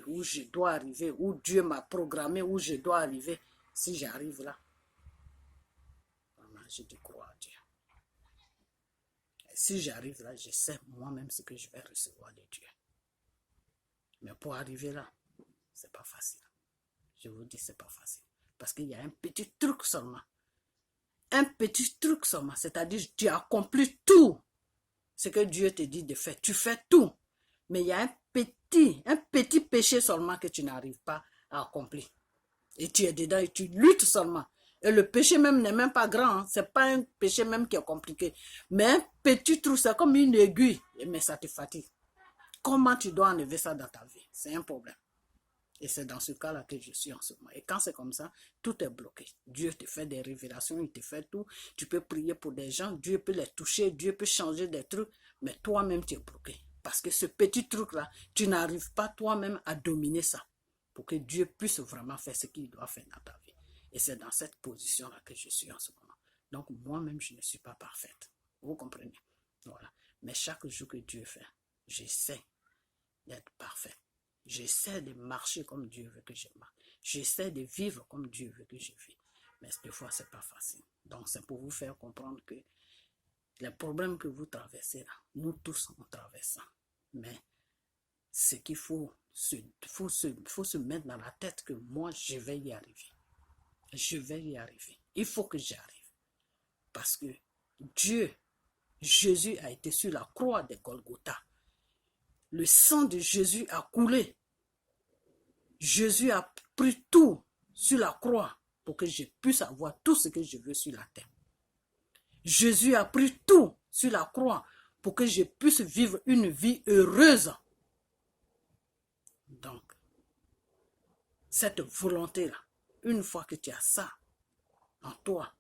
où je dois arriver, où Dieu m'a programmé, où je dois arriver. Si j'arrive là, vraiment, je dis croire à Dieu. Et si j'arrive là, je sais moi-même ce que je vais recevoir de Dieu. Mais pour arriver là, c'est pas facile. Je vous dis, c'est pas facile. Parce qu'il y a un petit truc seulement. Un petit truc seulement. C'est-à-dire, tu accomplis tout ce que Dieu te dit de faire. Tu fais tout. Mais il y a un petit péché seulement que tu n'arrives pas à accomplir. Et tu es dedans et tu luttes seulement. Et le péché même n'est même pas grand. Hein. Ce n'est pas un péché même qui est compliqué. Mais un petit trou, c'est comme une aiguille. Mais ça te fatigue. Comment tu dois enlever ça dans ta vie? C'est un problème. Et c'est dans ce cas-là que je suis en ce moment. Et quand c'est comme ça, tout est bloqué. Dieu te fait des révélations, il te fait tout. Tu peux prier pour des gens, Dieu peut les toucher, Dieu peut changer des trucs, mais toi-même tu es bloqué. Parce que ce petit truc-là, tu n'arrives pas toi-même à dominer ça pour que Dieu puisse vraiment faire ce qu'il doit faire dans ta vie. Et c'est dans cette position-là que je suis en ce moment. Donc moi-même, je ne suis pas parfaite. Vous comprenez? Voilà. Mais chaque jour que Dieu fait, j'essaie d'être parfait. J'essaie de marcher comme Dieu veut que je marche. J'essaie de vivre comme Dieu veut que je vive. Mais des fois, ce n'est pas facile. Donc, c'est pour vous faire comprendre que les problèmes que vous traversez là, nous tous, on traverse ça. Mais ce qu'il faut se mettre dans la tête que moi, je vais y arriver. Je vais y arriver. Il faut que j'y arrive. Parce que Dieu, Jésus a été sur la croix de Golgotha. Le sang de Jésus a coulé. Jésus a pris tout sur la croix pour que je puisse avoir tout ce que je veux sur la terre. Jésus a pris tout sur la croix pour que je puisse vivre une vie heureuse. Donc, cette volonté-là, une fois que tu as ça en toi,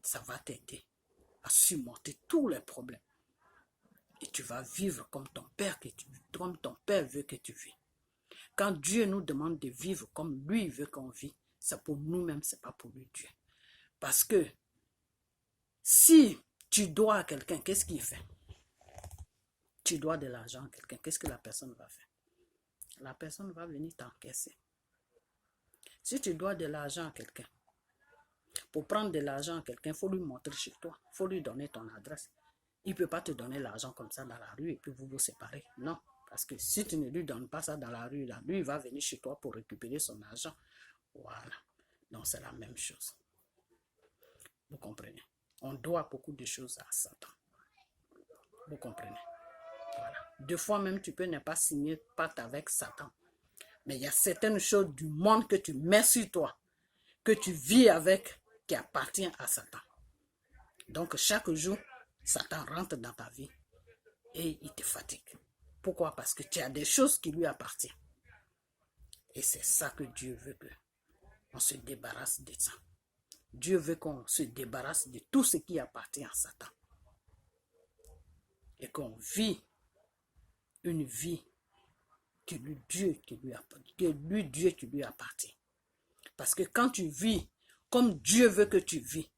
ça va t'aider à surmonter tous les problèmes. Et tu vas vivre comme ton Père veut que tu vis. Quand Dieu nous demande de vivre comme lui veut qu'on vit, c'est pour nous-mêmes, c'est pas pour lui Dieu. Parce que si tu dois à quelqu'un, qu'est-ce qu'il fait? Tu dois de l'argent à quelqu'un, qu'est-ce que la personne va faire? La personne va venir t'encaisser. Si tu dois de l'argent à quelqu'un, pour prendre de l'argent à quelqu'un, il faut lui montrer chez toi, il faut lui donner ton adresse. Il ne peut pas te donner l'argent comme ça dans la rue et puis vous vous séparez. Non, parce que si tu ne lui donnes pas ça dans la rue, là, lui il va venir chez toi pour récupérer son argent. Voilà. Donc c'est la même chose. Vous comprenez? On doit beaucoup de choses à Satan. Vous comprenez? Voilà. Deux fois même, tu peux ne pas signer pacte avec Satan. Mais il y a certaines choses du monde que tu mets sur toi, que tu vis avec, qui appartient à Satan. Donc chaque jour, Satan rentre dans ta vie et il te fatigue. Pourquoi? Parce que tu as des choses qui lui appartiennent. Et c'est ça que Dieu veut qu'on se débarrasse de ça. Dieu veut qu'on se débarrasse de tout ce qui appartient à Satan. Et qu'on vit une vie que Dieu qui lui appartient. Parce que quand tu vis comme Dieu veut que tu vis,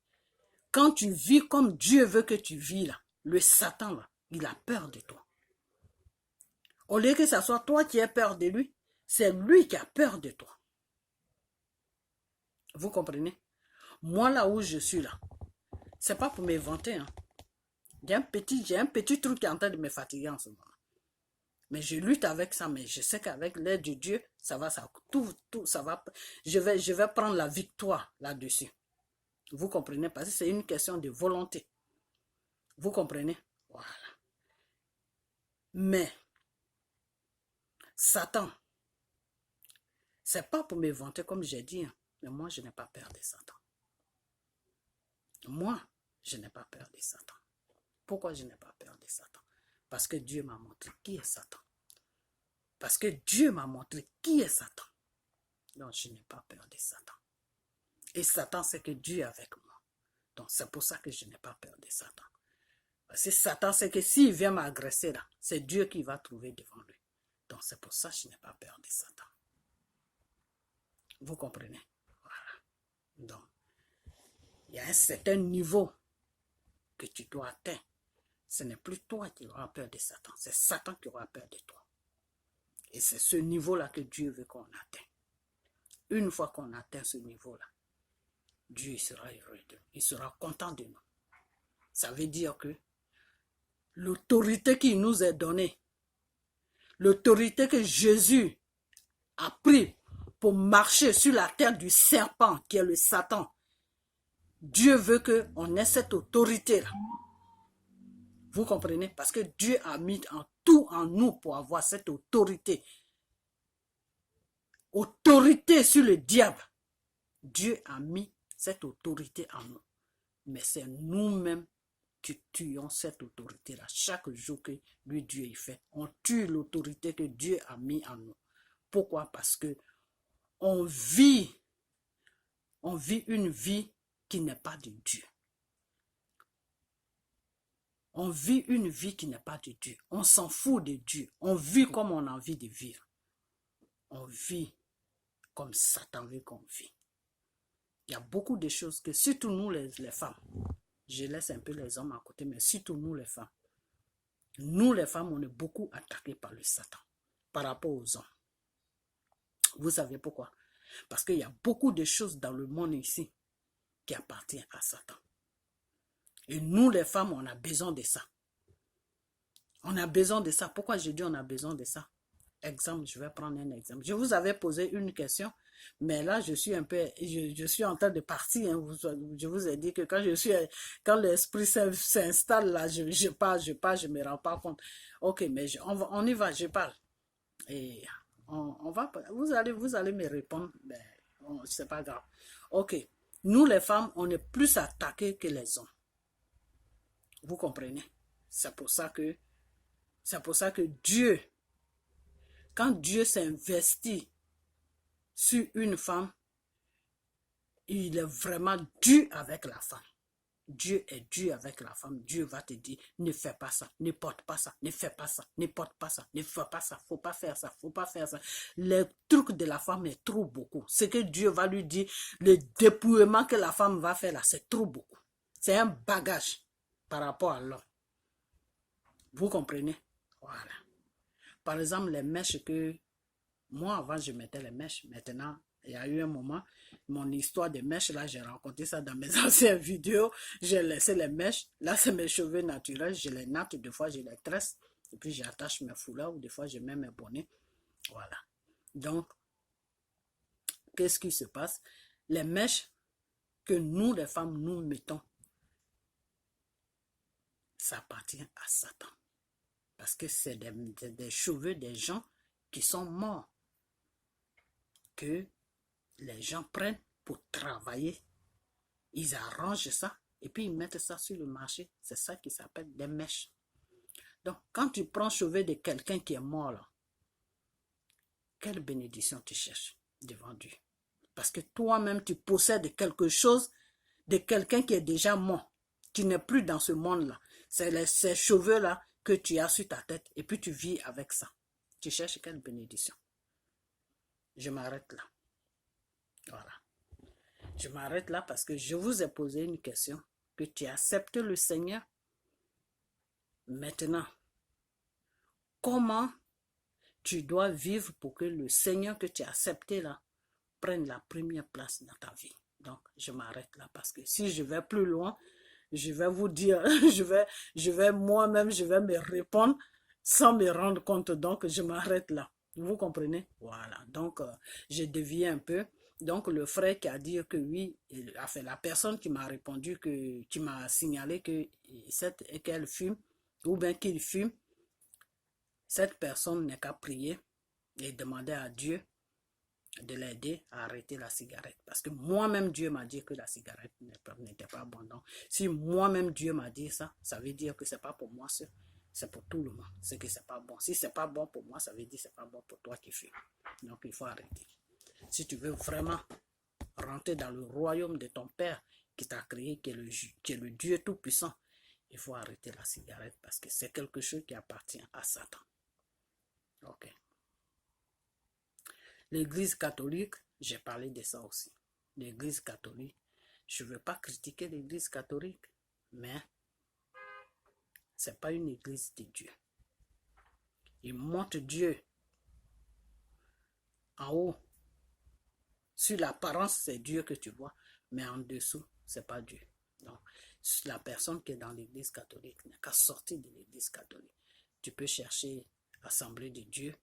quand tu vis comme Dieu veut que tu vis, là, le Satan, là, il a peur de toi. Au lieu que ce soit toi qui aies peur de lui, c'est lui qui a peur de toi. Vous comprenez? Moi, là où je suis là, c'est pas pour me vanter. Hein. J'ai un petit truc qui est en train de me fatiguer en ce moment. Mais je lutte avec ça, mais je sais qu'avec l'aide de Dieu, ça va, ça va. Je vais prendre la victoire là-dessus. Vous comprenez? Parce que c'est une question de volonté. Vous comprenez? Voilà. Mais, Satan, c'est pas pour me vanter comme j'ai dit, hein, mais moi je n'ai pas peur de Satan. Moi, je n'ai pas peur de Satan. Pourquoi je n'ai pas peur de Satan? Parce que Dieu m'a montré qui est Satan. Parce que Dieu m'a montré qui est Satan. Donc je n'ai pas peur de Satan. Et Satan sait que Dieu est avec moi. Donc c'est pour ça que je n'ai pas peur de Satan. Parce que Satan sait que s'il vient m'agresser là, c'est Dieu qui va trouver devant lui. Donc c'est pour ça que je n'ai pas peur de Satan. Vous comprenez? Voilà. Donc, il y a un certain niveau que tu dois atteindre. Ce n'est plus toi qui auras peur de Satan, c'est Satan qui aura peur de toi. Et c'est ce niveau-là que Dieu veut qu'on atteigne. Une fois qu'on atteint ce niveau-là, Dieu sera heureux de nous. Il sera content de nous. Ça veut dire que l'autorité qui nous est donnée, l'autorité que Jésus a prise pour marcher sur la terre du serpent qui est le Satan, Dieu veut qu'on ait cette autorité-là. Vous comprenez? Parce que Dieu a mis tout en nous pour avoir cette autorité. Autorité sur le diable. Dieu a mis cette autorité en nous. Mais c'est nous-mêmes qui tuons cette autorité-là. Chaque jour que lui, Dieu y fait, on tue l'autorité que Dieu a mis en nous. Pourquoi? Parce que on vit une vie qui n'est pas de Dieu. On vit une vie qui n'est pas de Dieu. On s'en fout de Dieu. On vit comme on a envie de vivre. On vit comme Satan veut qu'on vit. Il y a beaucoup de choses que, surtout nous les femmes, je laisse un peu les hommes à côté, mais surtout nous les femmes, on est beaucoup attaqués par le Satan par rapport aux hommes. Vous savez pourquoi? Parce qu'il y a beaucoup de choses dans le monde ici qui appartiennent à Satan. Et nous les femmes, on a besoin de ça. On a besoin de ça. Pourquoi je dis on a besoin de ça? Exemple, je vais prendre un exemple. Je vous avais posé une question Mais là, je suis un peu, je suis en train de partir. Hein. Je vous ai dit que quand l'Esprit s'installe là, je pars, je me rends pas compte. Ok, mais on y va, je parle. Et on va, vous allez me répondre, mais c'est pas grave. Ok, nous les femmes, on est plus attaquées que les hommes. Vous comprenez? C'est pour ça que Dieu, quand Dieu s'investit sur une femme, il est vraiment dur avec la femme. Dieu est dur avec la femme. Dieu va te dire, ne fais pas ça, ne porte pas ça, ne fais pas ça, ne porte pas ça, ne fais pas ça, faut pas faire ça, faut pas faire ça. Le truc de la femme est trop beaucoup. Ce que Dieu va lui dire, le dépouillement que la femme va faire là, c'est trop beaucoup. C'est un bagage par rapport à l'homme. Vous comprenez? Voilà. Par exemple, les mèches que moi, avant, je mettais les mèches. Maintenant, il y a eu un moment, mon histoire de mèches, là, j'ai raconté ça dans mes anciennes vidéos. J'ai laissé les mèches. Là, c'est mes cheveux naturels. Je les natte. Des fois, je les tresse. Et puis, j'attache mes foulards. Ou des fois, je mets mes bonnets. Voilà. Donc, qu'est-ce qui se passe? Les mèches que nous, les femmes, nous mettons, ça appartient à Satan. Parce que c'est des cheveux des gens qui sont morts. Que les gens prennent pour travailler. Ils arrangent ça et puis ils mettent ça sur le marché. C'est ça qui s'appelle des mèches. Donc, quand tu prends cheveux de quelqu'un qui est mort, là, quelle bénédiction tu cherches devant Dieu? Parce que toi-même, tu possèdes quelque chose de quelqu'un qui est déjà mort, qui n'est plus dans ce monde-là. C'est ces cheveux-là que tu as sur ta tête et puis tu vis avec ça. Tu cherches quelle bénédiction? Je m'arrête là. Voilà. Je m'arrête là parce que je vous ai posé une question. Que tu acceptes le Seigneur. Maintenant, comment tu dois vivre pour que le Seigneur que tu as accepté là prenne la première place dans ta vie? Donc, je m'arrête là parce que si je vais plus loin, je vais vous dire, moi-même, je vais me répondre sans me rendre compte. Donc, je m'arrête là. Vous comprenez? Voilà. Donc, je dévie un peu. Donc, le frère qui a dit que oui, enfin, la personne qui m'a répondu, qui m'a signalé qu'elle fume, ou bien qu'il fume, cette personne n'est qu'à prier et demander à Dieu de l'aider à arrêter la cigarette. Parce que moi-même, Dieu m'a dit que la cigarette n'était pas bonne. Donc, si moi-même, Dieu m'a dit ça, ça veut dire que ce n'est pas pour moi seul. C'est pour tout le monde. C'est que c'est pas bon. Si c'est pas bon pour moi, ça veut dire que c'est pas bon pour toi qui fumes. Donc, il faut arrêter. Si tu veux vraiment rentrer dans le royaume de ton Père qui t'a créé, qui est le Dieu Tout-Puissant, il faut arrêter la cigarette parce que c'est quelque chose qui appartient à Satan. Ok. L'église catholique, j'ai parlé de ça aussi. L'église catholique, je ne veux pas critiquer l'église catholique, mais ce n'est pas une église de Dieu. Il montre Dieu en haut. Sur l'apparence, c'est Dieu que tu vois, mais en dessous, ce n'est pas Dieu. Donc, la personne qui est dans l'église catholique n'a qu'à sortir de l'église catholique. Tu peux chercher Assemblée de Dieu,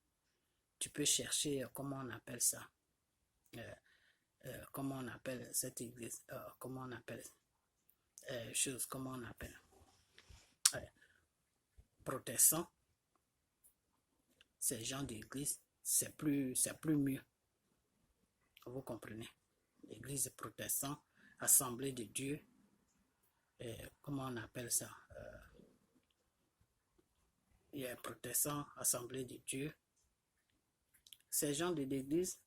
tu peux chercher, comment on appelle ça, comment on appelle cette église, comment on appelle comment on appelle protestants, ces gens d'église, c'est plus mieux. Vous comprenez? L'église protestante, Assemblée de Dieu, comment on appelle ça? Il y a protestant, Assemblée de Dieu. Ces gens de l'église,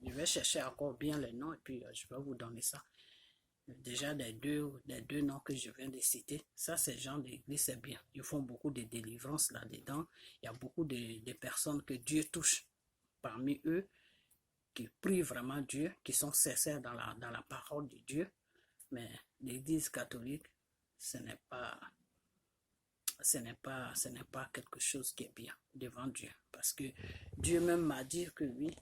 je vais chercher encore bien les noms et puis je vais vous donner ça. Déjà, les deux noms que je viens de citer, ça, ces gens d'église, c'est bien. Ils font beaucoup de délivrances là-dedans. Il y a beaucoup de personnes que Dieu touche parmi eux, qui prient vraiment Dieu, qui sont sincères dans la parole de Dieu. Mais l'église catholique, ce n'est pas quelque chose qui est bien devant Dieu. Parce que Dieu même m'a dit que oui,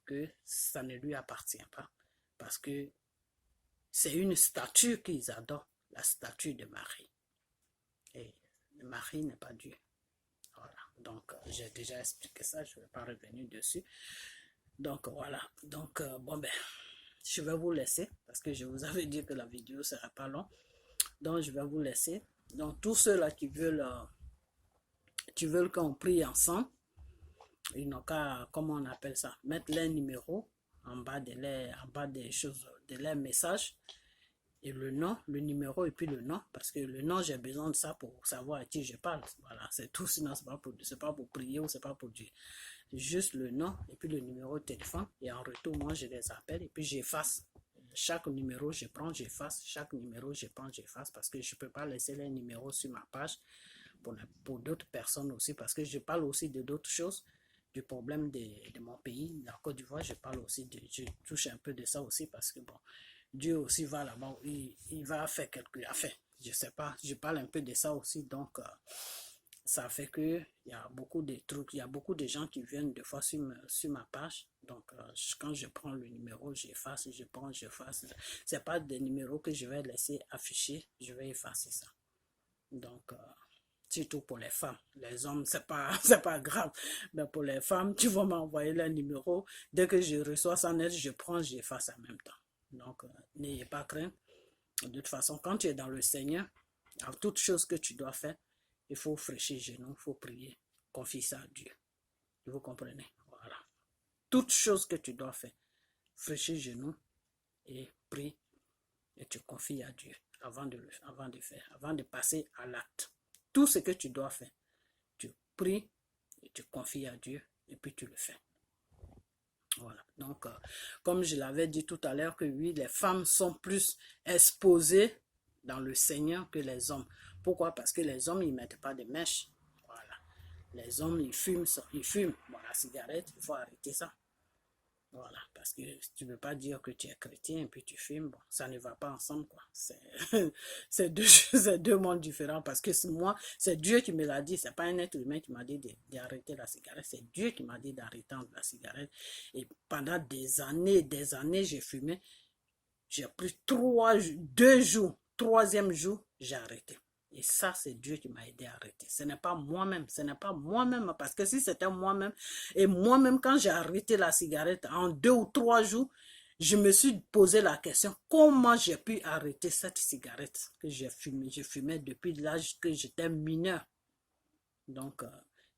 que ça ne lui appartient pas. Parce que c'est une statue qu'ils adorent, la statue de Marie. Et Marie n'est pas Dieu. Voilà. Donc, j'ai déjà expliqué ça, je ne vais pas revenir dessus. Donc voilà, donc bon ben, je vais vous laisser parce que je vous avais dit que la vidéo ne sera pas longue. Donc je vais vous laisser. Donc tous ceux-là qui veulent qu'on prie ensemble, ils n'ont qu'à, comment on appelle ça, mettre les numéros en bas des choses, de leurs messages, et le nom, le numéro et puis le nom, parce que le nom, j'ai besoin de ça pour savoir à qui je parle. Voilà, c'est tout, sinon c'est pas pour prier ou c'est pas pour Dieu. Juste le nom et puis le numéro de téléphone, et en retour, moi, je les appelle et puis j'efface. Chaque numéro, je prends, j'efface. Chaque numéro, je prends, j'efface, parce que je ne peux pas laisser les numéros sur ma page pour d'autres personnes aussi, parce que je parle aussi de d'autres choses, du problème de mon pays, la Côte d'Ivoire. Je parle aussi je touche un peu de ça aussi, parce que bon, Dieu aussi va là-bas, il va faire quelque affaire. Je sais pas, je parle un peu de ça aussi, donc ça fait que il y a beaucoup de trucs, il y a beaucoup de gens qui viennent des fois sur ma page. Donc quand je prends le numéro, j'efface, je prends, j'efface. C'est pas des numéros que je vais laisser afficher, je vais effacer ça. Donc surtout pour les femmes. Les hommes, c'est pas, c'est pas grave. Mais pour les femmes, tu vas m'envoyer le numéro. Dès que je reçois ça net, je prends, j'efface en même temps. Donc, n'ayez pas crainte. De toute façon, quand tu es dans le Seigneur, à toute chose que tu dois faire, il faut fraîchir les genoux, il faut prier, confier ça à Dieu. Vous comprenez? Voilà. Toute chose que tu dois faire, fraîchir les genoux et prie et tu confies à Dieu avant de faire, avant de passer à l'acte. Tout ce que tu dois faire, tu pries et tu confies à Dieu et puis tu le fais. Voilà, donc comme je l'avais dit tout à l'heure, que oui, les femmes sont plus exposées dans le Seigneur que les hommes. Pourquoi? Parce que les hommes, ils ne mettent pas de mèches. Voilà. Les hommes, ils fument. Bon, la cigarette, il faut arrêter ça. Voilà, parce que tu ne veux pas dire que tu es chrétien et puis tu fumes, bon, ça ne va pas ensemble, quoi. C'est deux mondes différents, parce que moi, c'est Dieu qui me l'a dit, c'est pas un être humain qui m'a dit d'arrêter la cigarette, c'est Dieu qui m'a dit d'arrêter la cigarette. Et pendant des années, j'ai fumé. J'ai pris 2 jours, troisième jour, j'ai arrêté. Et ça, c'est Dieu qui m'a aidé à arrêter. Ce n'est pas moi-même, parce que si c'était moi-même, et moi-même, quand j'ai arrêté la cigarette, en 2 ou 3 jours, je me suis posé la question, comment j'ai pu arrêter cette cigarette que j'ai fumée? Je fumais depuis l'âge que j'étais mineur. Donc,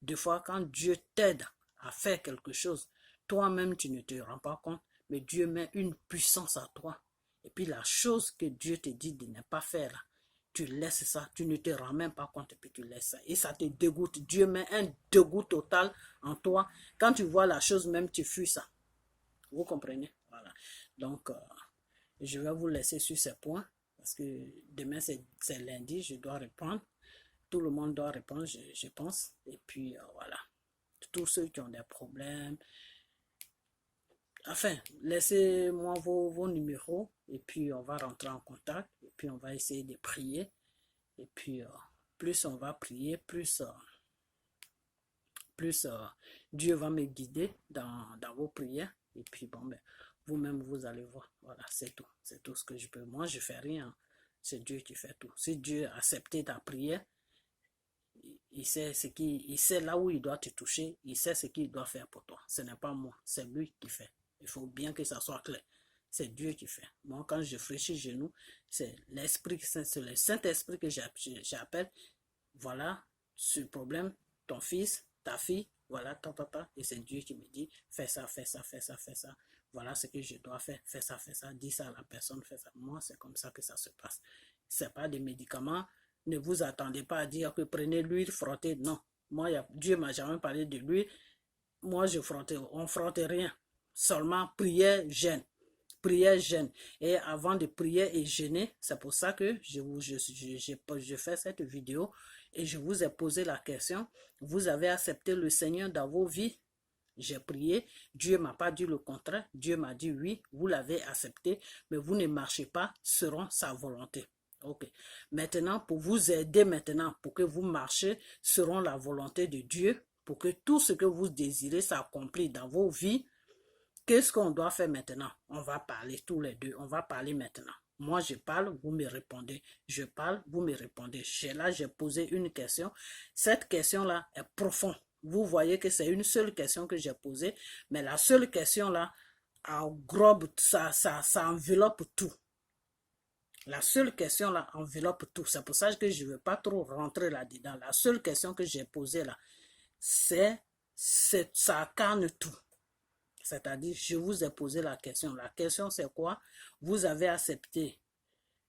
des fois, quand Dieu t'aide à faire quelque chose, toi-même, tu ne te rends pas compte, mais Dieu met une puissance à toi. Et puis, la chose que Dieu te dit de ne pas faire, tu laisses ça, tu ne te rends même pas compte, et puis tu laisses ça. Et ça te dégoûte. Dieu met un dégoût total en toi. Quand tu vois la chose, même tu fuis ça. Vous comprenez? Voilà. Donc, je vais vous laisser sur ces points, parce que demain, c'est lundi, je dois reprendre. Tout le monde doit répondre, je pense. Et puis, voilà. Tous ceux qui ont des problèmes. Enfin, laissez-moi vos numéros. Et puis, on va rentrer en contact. Et puis, on va essayer de prier. Et puis, plus on va prier, plus Dieu va me guider dans vos prières. Et puis, bon, ben, vous-même, vous allez voir. Voilà, c'est tout. C'est tout ce que je peux. Moi, je ne fais rien. C'est Dieu qui fait tout. Si Dieu a accepté ta prière, il sait là où il doit te toucher, il sait ce qu'il doit faire pour toi. Ce n'est pas moi, c'est lui qui fait. Il faut bien que ça soit clair. C'est Dieu qui fait. Moi, quand je fléchis genoux, c'est l'Esprit, c'est le Saint-Esprit que j'appelle. Voilà ce problème, ton fils, ta fille, voilà, papa. Et c'est Dieu qui me dit, fais ça, fais ça, fais ça, fais ça. Voilà ce que je dois faire, fais ça, dis ça à la personne, fais ça. Moi, c'est comme ça que ça se passe. Ce n'est pas des médicaments. Ne vous attendez pas à dire que prenez l'huile, frottez. Non. Moi, Dieu ne m'a jamais parlé de l'huile. Moi, on ne frotte rien. Seulement prière, jeûne. Prière, jeûne. Et avant de prier et jeûner, c'est pour ça que je fais cette vidéo et je vous ai posé la question. Vous avez accepté le Seigneur dans vos vies? J'ai prié, Dieu ne m'a pas dit le contraire. Dieu m'a dit oui, vous l'avez accepté, mais vous ne marchez pas selon sa volonté. Ok. Maintenant, pour vous aider maintenant, pour que vous marchiez selon la volonté de Dieu, pour que tout ce que vous désirez s'accomplisse dans vos vies, qu'est-ce qu'on doit faire maintenant? On va parler tous les deux, on va parler maintenant. Moi, je parle, vous me répondez. Je parle, vous me répondez. Là, j'ai posé une question. Cette question-là est profonde. vous voyez que c'est une seule question que j'ai posée, mais la seule question là englobe, ça enveloppe tout. La seule question là enveloppe tout. C'est pour ça que je ne veux pas trop rentrer là-dedans. La seule question que j'ai posée là, ça incarne tout. C'est-à-dire, je vous ai posé la question. La question, c'est quoi? Vous avez accepté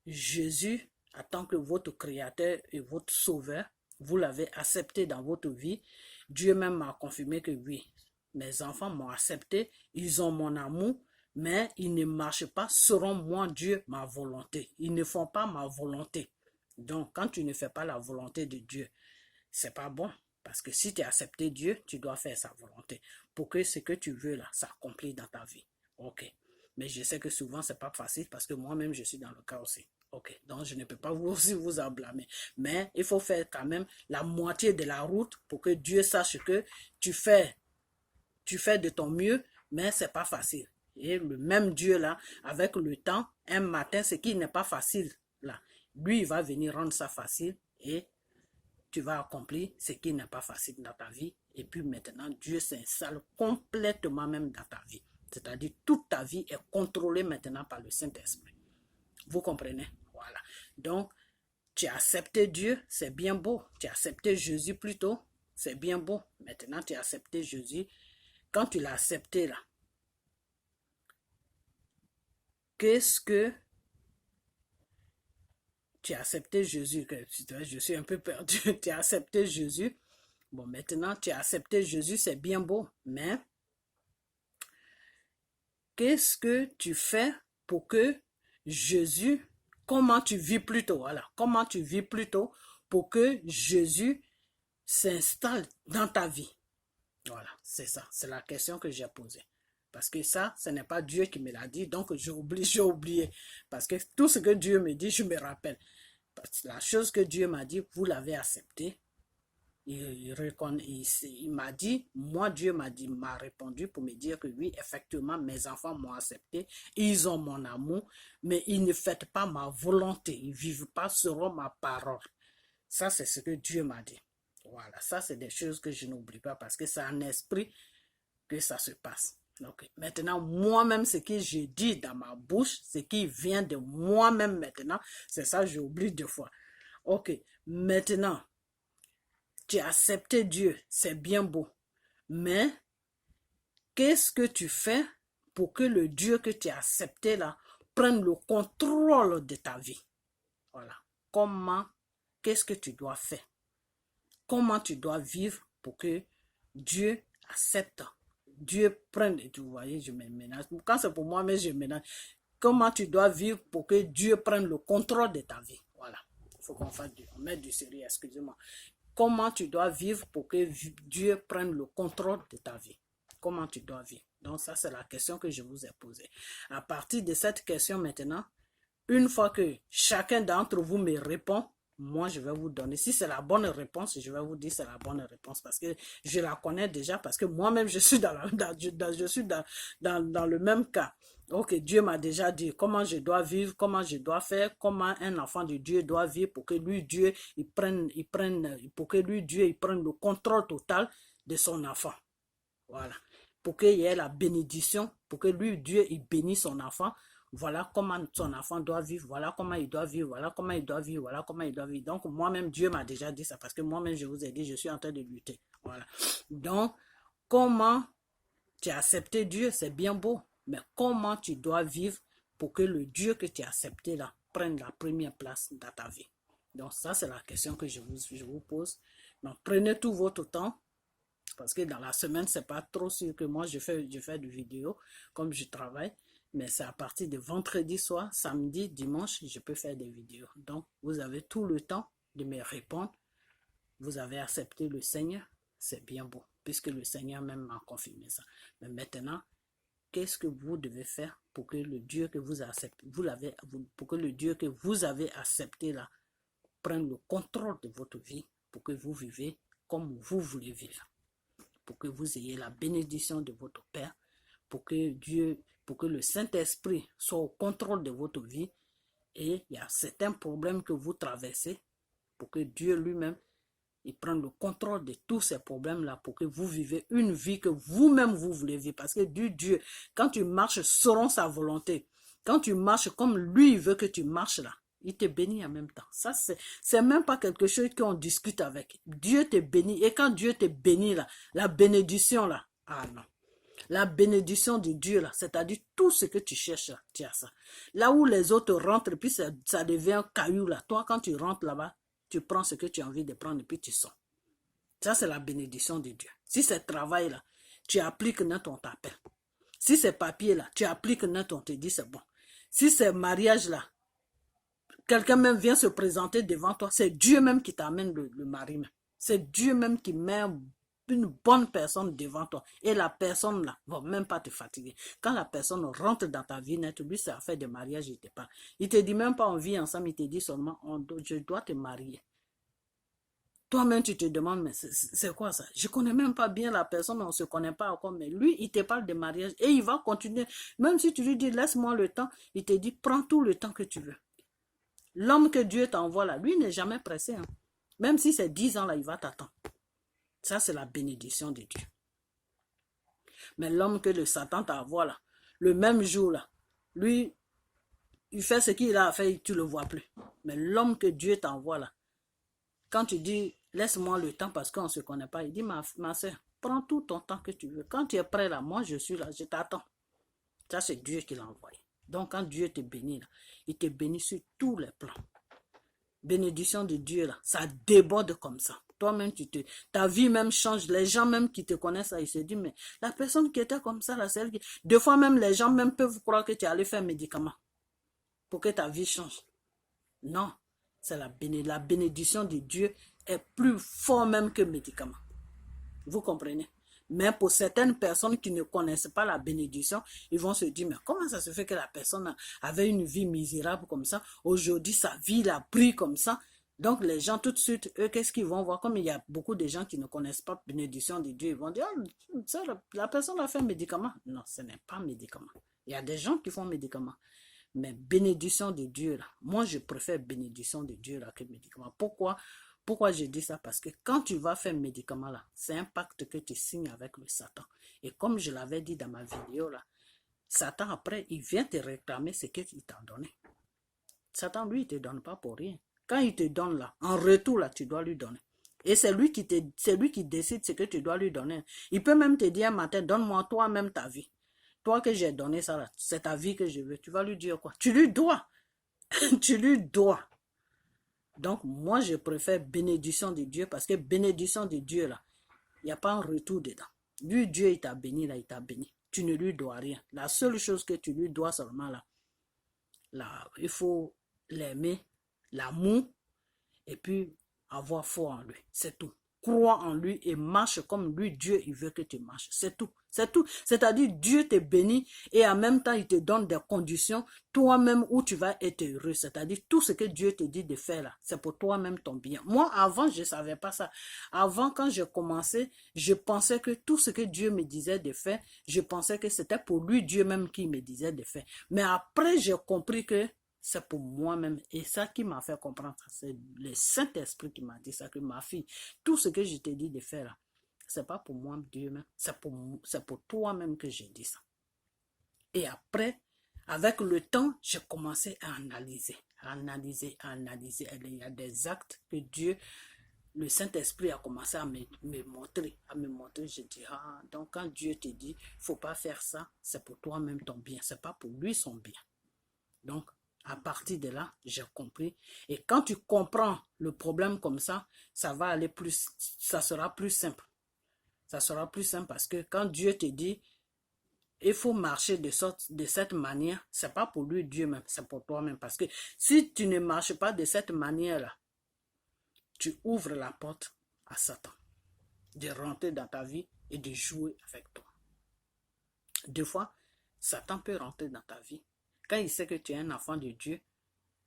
Jésus en tant que votre créateur et votre sauveur. Vous l'avez accepté dans votre vie. Dieu même m'a confirmé que oui, mes enfants m'ont accepté. Ils ont mon amour, mais ils ne marchent pas selon moi, Dieu, ma volonté. Ils ne font pas ma volonté. Donc, quand tu ne fais pas la volonté de Dieu, c'est pas bon. Parce que si tu as accepté Dieu, tu dois faire sa volonté pour que ce que tu veux là s'accomplisse dans ta vie. Ok. Mais je sais que souvent, c'est pas facile parce que moi-même, je suis dans le cas aussi. Ok. Donc, je ne peux pas vous aussi vous en blâmer. Mais il faut faire quand même la moitié de la route pour que Dieu sache que tu fais de ton mieux, mais c'est pas facile. Et le même Dieu là, avec le temps, un matin, ce qui n'est pas facile là, lui, il va venir rendre ça facile et tu vas accomplir ce qui n'est pas facile dans ta vie. Et puis maintenant, Dieu s'installe complètement même dans ta vie. C'est-à-dire, toute ta vie est contrôlée maintenant par le Saint-Esprit. Vous comprenez? Voilà. Donc, tu as accepté Dieu, c'est bien beau. Tu as accepté Jésus plutôt, c'est bien beau. Maintenant, tu as accepté Jésus. Quand tu l'as accepté là, qu'est-ce que tu as accepté Jésus? Je suis un peu perdu. Tu as accepté Jésus. Bon, maintenant, tu as accepté Jésus, c'est bien beau. Mais, qu'est-ce que tu fais pour que Jésus, comment tu vis plutôt? Voilà. Comment tu vis plutôt pour que Jésus s'installe dans ta vie? Voilà, c'est ça. C'est la question que j'ai posée. Parce que ça, ce n'est pas Dieu qui me l'a dit, donc j'ai oublié. Parce que tout ce que Dieu me dit, je me rappelle. Parce que la chose que Dieu m'a dit, vous l'avez accepté. Il m'a dit, moi Dieu m'a répondu pour me dire que oui, effectivement, mes enfants m'ont accepté, ils ont mon amour, mais ils ne font pas ma volonté, ils ne vivent pas selon ma parole. Ça, c'est ce que Dieu m'a dit. Voilà, ça, c'est des choses que je n'oublie pas parce que c'est en esprit que ça se passe. Donc, maintenant, moi-même, ce que je dis dans ma bouche, ce qui vient de moi-même maintenant, c'est ça, j'oublie deux fois. Ok, maintenant, tu as accepté Dieu, c'est bien beau. Mais, qu'est-ce que tu fais pour que le Dieu que tu as accepté là prenne le contrôle de ta vie? Voilà. Comment, qu'est-ce que tu dois faire? Comment tu dois vivre pour que Dieu accepte, Dieu prenne, et vous voyez, je me ménage. Quand c'est pour moi, mais je ménage. Comment tu dois vivre pour que Dieu prenne le contrôle de ta vie? Voilà. Il faut qu'on mette du sérieux, excusez-moi. Comment tu dois vivre pour que Dieu prenne le contrôle de ta vie? Comment tu dois vivre? Donc ça, c'est la question que je vous ai posée. À partir de cette question maintenant, une fois que chacun d'entre vous me répond, moi, je vais vous donner. Si c'est la bonne réponse, je vais vous dire c'est la bonne réponse parce que je la connais déjà, parce que moi-même, je suis dans le même cas. Ok, Dieu m'a déjà dit comment je dois vivre, comment je dois faire, comment un enfant de Dieu doit vivre pour que lui, Dieu, pour que lui, Dieu, il prenne le contrôle total de son enfant. Voilà. Pour qu'il y ait la bénédiction, pour que lui, Dieu, il bénisse son enfant. Voilà comment son enfant doit vivre, voilà comment il doit vivre, voilà comment il doit vivre, voilà comment il doit vivre. Donc, moi-même, Dieu m'a déjà dit ça parce que moi-même, je vous ai dit, je suis en train de lutter. Voilà. Donc, comment tu as accepté Dieu, c'est bien beau, mais comment tu dois vivre pour que le Dieu que tu as accepté là prenne la première place dans ta vie? Donc, ça, c'est la question que je vous pose. Donc, prenez tout votre temps. Parce que dans la semaine, c'est pas trop sûr que moi, je fais des vidéos comme je travaille. Mais c'est à partir de vendredi soir, samedi, dimanche, je peux faire des vidéos. Donc, vous avez tout le temps de me répondre. Vous avez accepté le Seigneur, c'est bien beau, puisque le Seigneur même m'a confirmé ça. Mais maintenant, qu'est-ce que vous devez faire pour que le Dieu que vous acceptez, pour que le Dieu que vous avez accepté là, prenne le contrôle de votre vie, pour que vous vivez comme vous voulez vivre, pour que vous ayez la bénédiction de votre Père, pour que le Saint-Esprit soit au contrôle de votre vie, et il y a certains problèmes que vous traversez, pour que Dieu lui-même, Il prend le contrôle de tous ces problèmes-là pour que vous vivez une vie que vous-même vous voulez vivre. Parce que Dieu, quand tu marches selon sa volonté, quand tu marches comme lui veut que tu marches là, il te bénit en même temps. Ça, c'est même pas quelque chose qu'on discute avec. Dieu te bénit. Et quand Dieu te bénit là, la bénédiction là, ah non. La bénédiction de Dieu, là, c'est-à-dire tout ce que tu cherches, là, tu as ça. Là où les autres rentrent, puis ça devient un caillou, là. Toi, quand tu rentres là-bas, tu prends ce que tu as envie de prendre et puis tu sors. Ça, c'est la bénédiction de Dieu. Si c'est travail, là, tu appliques net, on t'appelle. Si c'est papier, là, tu appliques net, on te dit c'est bon. Si c'est mariage, là, quelqu'un même vient se présenter devant toi, c'est Dieu même qui t'amène le mari même. C'est Dieu même qui met une bonne personne devant toi. Et la personne là va même pas te fatiguer. Quand la personne rentre dans ta vie, net, lui c'est affaire de mariage, il te parle. Il te dit même pas on vit ensemble, il te dit seulement je dois te marier. Toi-même tu te demandes mais c'est quoi ça? Je connais même pas bien la personne, on se connaît pas encore, mais lui il te parle de mariage et il va continuer. Même si tu lui dis laisse-moi le temps, il te dit prends tout le temps que tu veux. L'homme que Dieu t'envoie là, lui n'est jamais pressé. Hein. Même si c'est 10 ans là, il va t'attendre. Ça, c'est la bénédiction de Dieu. Mais l'homme que le Satan t'envoie là, le même jour là, lui, il fait ce qu'il a fait, tu ne le vois plus. Mais l'homme que Dieu t'envoie là, quand tu dis, laisse-moi le temps parce qu'on ne se connaît pas, il dit, ma soeur, prends tout ton temps que tu veux. Quand tu es prêt là, moi je suis là, je t'attends. Ça, c'est Dieu qui l'a envoyé. Donc, quand Dieu te bénit là, il te bénit sur tous les plans. Bénédiction de Dieu là, ça déborde comme ça. Toi-même, ta vie même change. Les gens même qui te connaissent, ils se disent, mais la personne qui était comme ça, là, c'est elle qui... Des fois même, les gens même peuvent croire que tu es allé faire un médicament pour que ta vie change. Non, c'est la bénédiction de Dieu est plus fort même que le médicament. Vous comprenez? Mais pour certaines personnes qui ne connaissent pas la bénédiction, ils vont se dire, mais comment ça se fait que la personne avait une vie misérable comme ça? Aujourd'hui, sa vie l'a pris comme ça. Donc, les gens, tout de suite, eux, qu'est-ce qu'ils vont voir? Comme il y a beaucoup de gens qui ne connaissent pas la bénédiction de Dieu, ils vont dire, oh, ça, la personne a fait un médicament. Non, ce n'est pas un médicament. Il y a des gens qui font un médicament. Mais bénédiction de Dieu, là, moi, je préfère bénédiction de Dieu là, que médicament. Pourquoi je dis ça? Parce que quand tu vas faire un médicament là, c'est un pacte que tu signes avec le Satan. Et comme je l'avais dit dans ma vidéo là, Satan après, il vient te réclamer ce qu'il t'a donné. Satan, lui, il ne te donne pas pour rien. Quand il te donne là, en retour là, tu dois lui donner. Et c'est lui qui décide ce que tu dois lui donner. Il peut même te dire un matin, donne-moi toi-même ta vie. Toi que j'ai donné ça là, c'est ta vie que je veux. Tu vas lui dire quoi? Tu lui dois. Tu lui dois. Donc, moi, je préfère bénédiction de Dieu parce que bénédiction de Dieu, là, il n'y a pas un retour dedans. Lui, Dieu, il t'a béni, là, il t'a béni. Tu ne lui dois rien. La seule chose que tu lui dois seulement, là, il faut l'aimer, l'amour, et puis avoir foi en lui. C'est tout. Crois en lui et marche comme lui, Dieu, il veut que tu marches. C'est tout. C'est tout. C'est-à-dire, Dieu te bénit et en même temps, il te donne des conditions toi-même où tu vas être heureux. C'est-à-dire, tout ce que Dieu te dit de faire là, c'est pour toi-même ton bien. Moi, avant, je ne savais pas ça. Avant, quand j'ai commencé, je pensais que tout ce que Dieu me disait de faire, je pensais que c'était pour lui, Dieu même, qui me disait de faire. Mais après, j'ai compris que c'est pour moi-même. Et ça qui m'a fait comprendre, c'est le Saint-Esprit qui m'a dit ça, que ma fille, tout ce que je t'ai dit de faire, c'est pas pour moi, Dieu même, c'est pour toi-même que j'ai dit ça. Et après, avec le temps, j'ai commencé à analyser. Il y a des actes que Dieu, le Saint-Esprit a commencé à me montrer. Je dis, ah, donc quand Dieu te dit, faut pas faire ça, c'est pour toi-même ton bien, c'est pas pour lui son bien. Donc, à partir de là, j'ai compris. Et quand tu comprends le problème comme ça, ça va aller plus, ça sera plus simple. Ça sera plus simple parce que quand Dieu te dit, il faut marcher de cette manière, c'est pas pour lui Dieu même, c'est pour toi-même. Parce que si tu ne marches pas de cette manière-là, tu ouvres la porte à Satan de rentrer dans ta vie et de jouer avec toi. Des fois, Satan peut rentrer dans ta vie. Quand il sait que tu es un enfant de Dieu,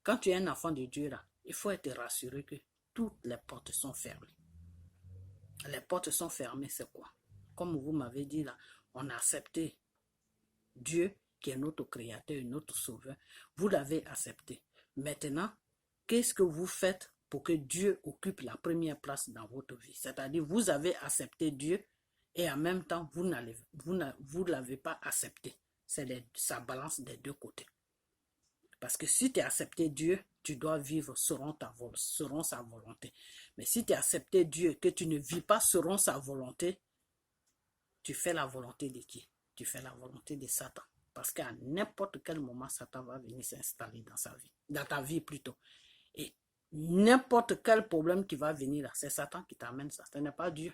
quand tu es un enfant de Dieu, là, il faut être rassuré que toutes les portes sont fermées. Les portes sont fermées, c'est quoi? Comme vous m'avez dit là, on a accepté Dieu qui est notre créateur, notre sauveur. Vous l'avez accepté. Maintenant, qu'est-ce que vous faites pour que Dieu occupe la première place dans votre vie. C'est-à-dire, vous avez accepté Dieu et en même temps, vous ne l'avez pas accepté. Ça balance des deux côtés. Parce que si tu as accepté Dieu, tu dois vivre selon sa volonté. Mais si tu as accepté Dieu, que tu ne vis pas selon sa volonté, tu fais la volonté de qui? Tu fais la volonté de Satan. Parce qu'à n'importe quel moment, Satan va venir s'installer dans sa vie, dans ta vie plutôt. Et n'importe quel problème qui va venir là, c'est Satan qui t'amène ça, ce n'est pas Dieu.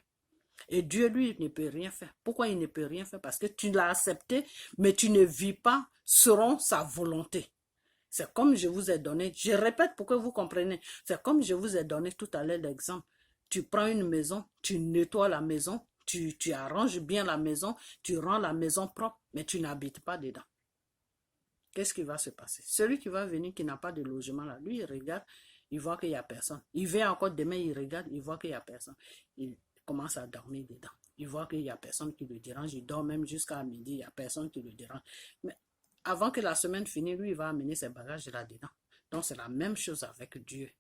Et Dieu, lui, ne peut rien faire. Pourquoi il ne peut rien faire? Parce que tu l'as accepté, mais tu ne vis pas selon sa volonté. C'est comme je vous ai donné, je répète pour que vous compreniez, c'est comme je vous ai donné tout à l'heure l'exemple. Tu prends une maison, tu nettoies la maison, tu arranges bien la maison, tu rends la maison propre, mais tu n'habites pas dedans. Qu'est-ce qui va se passer? Celui qui va venir, qui n'a pas de logement là, lui, il regarde, il voit qu'il n'y a personne. Il vient encore demain, il regarde, il voit qu'il n'y a personne. Il commence à dormir dedans. Il voit qu'il n'y a personne qui le dérange. Il dort même jusqu'à midi, il n'y a personne qui le dérange. Mais avant que la semaine finisse, lui, il va amener ses bagages là-dedans. Donc, c'est la même chose avec Dieu.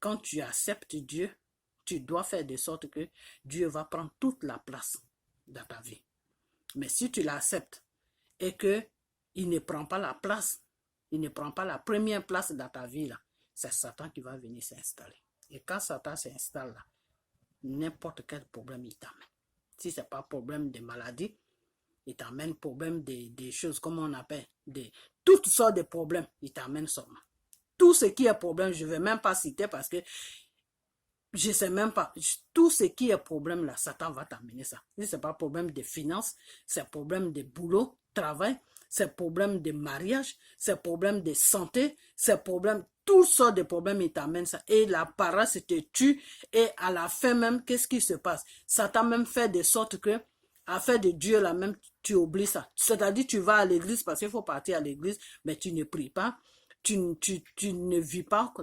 Quand tu acceptes Dieu, tu dois faire de sorte que Dieu va prendre toute la place dans ta vie. Mais si tu l'acceptes et qu'il ne prend pas la place, il ne prend pas la première place dans ta vie, là, c'est Satan qui va venir s'installer. Et quand Satan s'installe là, n'importe quel problème il t'amène. Si ce n'est pas problème de maladie, il t'amène problème des choses, comme on appelle, toutes sortes de problèmes, il t'amène seulement. Tout ce qui est problème, je ne vais même pas citer parce que je ne sais même pas. Tout ce qui est problème là, Satan va t'amener ça. Si ce n'est pas problème de finances, c'est problème de boulot, travail, c'est problème de mariage, c'est problème de santé, c'est problème, toutes sortes de problèmes, il t'amène ça. Et la paresse te tue. Et à la fin même, qu'est-ce qui se passe? Satan même fait de sorte que, à faire de Dieu là même, tu oublies ça. C'est-à-dire, tu vas à l'église parce qu'il faut partir à l'église, mais tu ne pries pas. Tu ne vis pas.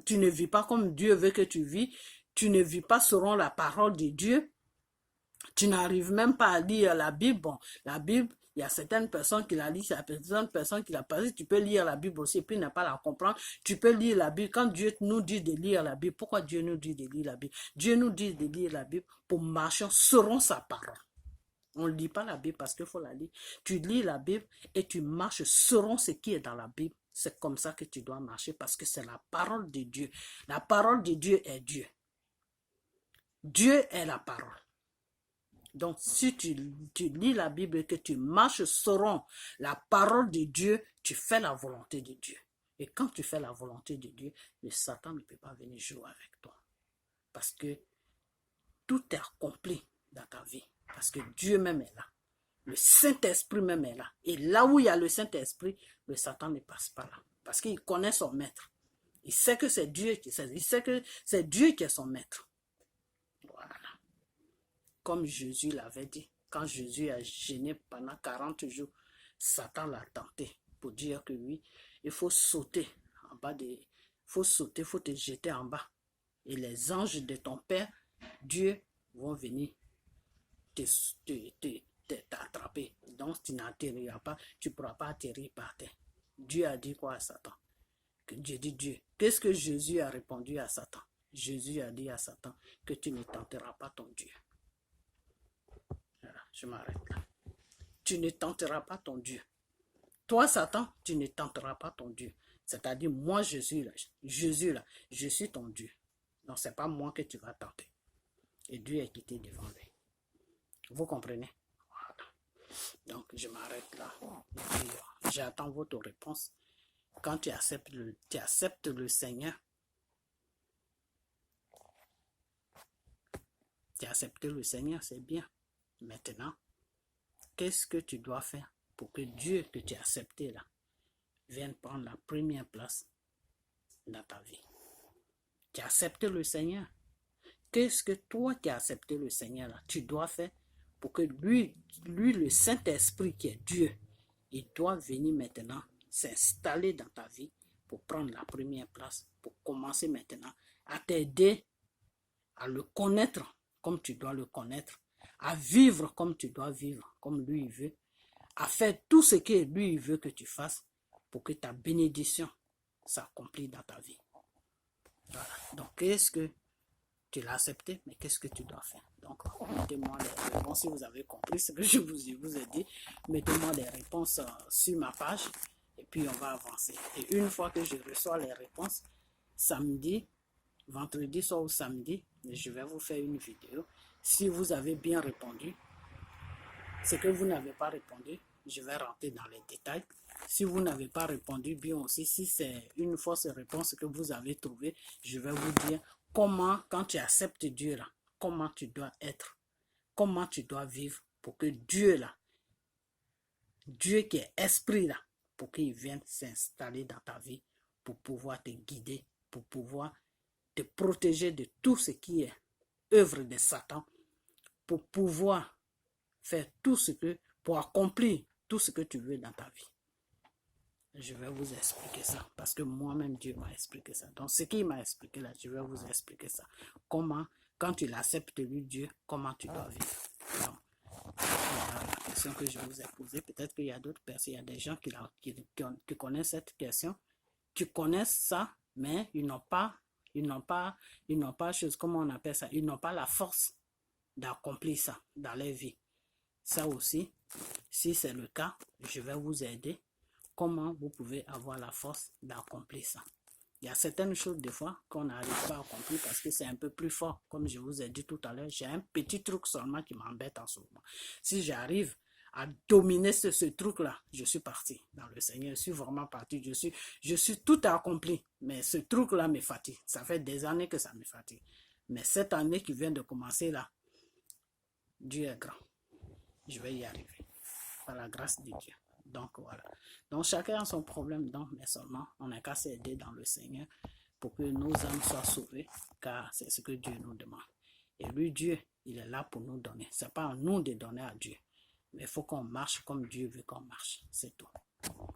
Tu ne vis pas comme Dieu veut que tu vis. Tu ne vis pas selon la parole de Dieu. Tu n'arrives même pas à lire la Bible. Bon, la Bible, il y a certaines personnes qui la lisent, il y a certaines personnes qui la passent. Tu peux lire la Bible aussi et puis ne pas la comprendre. Tu peux lire la Bible. Quand Dieu nous dit de lire la Bible, pourquoi Dieu nous dit de lire la Bible? Dieu nous dit de lire la Bible pour marcher selon sa parole. On ne lit pas la Bible parce qu'il faut la lire. Tu lis la Bible et tu marches selon ce qui est dans la Bible. C'est comme ça que tu dois marcher parce que c'est la parole de Dieu. La parole de Dieu est Dieu. Dieu est la parole. Donc, si tu lis la Bible et que tu marches selon la parole de Dieu, tu fais la volonté de Dieu. Et quand tu fais la volonté de Dieu, le Satan ne peut pas venir jouer avec toi. Parce que tout est accompli dans ta vie. Parce que Dieu même est là. Le Saint-Esprit même est là. Et là où il y a le Saint-Esprit, le Satan ne passe pas là. Parce qu'il connaît son maître. Il sait que c'est Dieu qui est son maître. Voilà. Comme Jésus l'avait dit. Quand Jésus a jeûné pendant 40 jours, Satan l'a tenté pour dire que oui, il faut sauter en bas il faut te jeter en bas. Et les anges de ton Père, Dieu, vont venir t'attraper. Donc tu n'atterriras pas, tu ne pourras pas atterrir par terre. Dieu a dit quoi à Satan? Que Dieu dit Dieu. Qu'est-ce que Jésus a répondu à Satan? Jésus a dit à Satan que tu ne tenteras pas ton Dieu. Voilà, je m'arrête là. Tu ne tenteras pas ton Dieu. Toi, Satan, tu ne tenteras pas ton Dieu. C'est-à-dire, moi, Jésus, là, je suis ton Dieu. Donc, ce n'est pas moi que tu vas tenter. Et Dieu est quitté devant lui. Vous comprenez? Voilà. Donc, je m'arrête là. J'attends votre réponse. Quand tu acceptes le Seigneur, tu as accepté le Seigneur, c'est bien. Maintenant, qu'est-ce que tu dois faire pour que Dieu que tu as accepté là vienne prendre la première place dans ta vie? Tu as accepté le Seigneur. Qu'est-ce que toi qui as accepté le Seigneur là, tu dois faire pour que lui le Saint-Esprit qui est Dieu, il doit venir maintenant s'installer dans ta vie pour prendre la première place, pour commencer maintenant à t'aider à le connaître comme tu dois le connaître, à vivre comme tu dois vivre, comme lui il veut, à faire tout ce que lui il veut que tu fasses pour que ta bénédiction s'accomplisse dans ta vie. Voilà. Donc, qu'est-ce que tu l'as accepté, mais qu'est-ce que tu dois faire? Donc, mettez-moi des réponses si vous avez compris ce que je vous ai dit. Mettez-moi des réponses sur ma page et puis on va avancer. Et une fois que je reçois les réponses, samedi, vendredi soir ou samedi, je vais vous faire une vidéo. Si vous avez bien répondu, ce que vous n'avez pas répondu, je vais rentrer dans les détails. Si vous n'avez pas répondu bien aussi, si c'est une fausse réponse que vous avez trouvée, je vais vous dire comment, quand tu acceptes Dieu là, comment tu dois être, comment tu dois vivre pour que Dieu là, Dieu qui est esprit là, pour qu'il vienne s'installer dans ta vie, pour pouvoir te guider, pour pouvoir te protéger de tout ce qui est œuvre de Satan, pour pouvoir faire tout ce que, pour accomplir tout ce que tu veux dans ta vie. Je vais vous expliquer ça, parce que moi-même, Dieu m'a expliqué ça. Donc, ce qu'il m'a expliqué là, je vais vous expliquer ça. Comment, quand tu l'acceptes, lui, Dieu, comment tu dois vivre. Donc, voilà la question que je vous ai posée. Peut-être qu'il y a d'autres personnes, il y a des gens qui connaissent cette question, qui connaissent ça, mais ils n'ont pas, chose, comment on appelle ça, ils n'ont pas la force d'accomplir ça dans leur vie. Ça aussi, si c'est le cas, je vais vous aider. Comment vous pouvez avoir la force d'accomplir ça. Il y a certaines choses des fois qu'on n'arrive pas à accomplir parce que c'est un peu plus fort. Comme je vous ai dit tout à l'heure, j'ai un petit truc seulement qui m'embête en ce moment. Si j'arrive à dominer ce truc-là, je suis parti dans le Seigneur. Je suis vraiment parti. Je suis tout accompli. Mais ce truc-là me fatigue. Ça fait des années que ça me fatigue. Mais cette année qui vient de commencer là, Dieu est grand. Je vais y arriver. Par la grâce de Dieu. Donc voilà. Donc chacun a son problème, donc, mais seulement on n'a qu'à s'aider dans le Seigneur pour que nos âmes soient sauvées, car c'est ce que Dieu nous demande. Et lui, Dieu, il est là pour nous donner. Ce n'est pas à nous de donner à Dieu, mais il faut qu'on marche comme Dieu veut qu'on marche. C'est tout.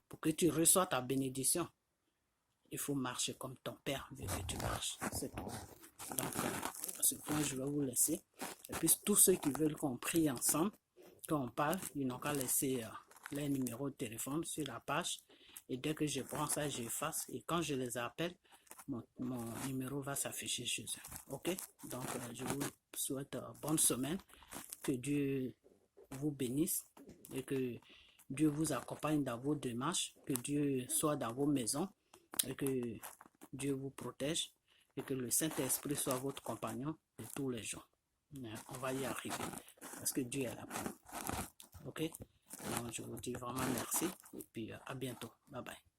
Pour que tu reçoives ta bénédiction, il faut marcher comme ton Père veut que tu marches. C'est tout. Donc à ce point, je vais vous laisser. Et puis tous ceux qui veulent qu'on prie ensemble, quand on parle, ils n'ont qu'à laisser les numéros de téléphone sur la page. Et dès que je prends ça, j'efface. Et quand je les appelle, mon numéro va s'afficher chez eux. Ok? Donc, je vous souhaite bonne semaine. Que Dieu vous bénisse et que Dieu vous accompagne dans vos démarches. Que Dieu soit dans vos maisons et que Dieu vous protège et que le Saint-Esprit soit votre compagnon de tous les jours. On va y arriver parce que Dieu est là pour nous. Ok? Donc, je vous dis vraiment merci et puis à bientôt. Bye bye.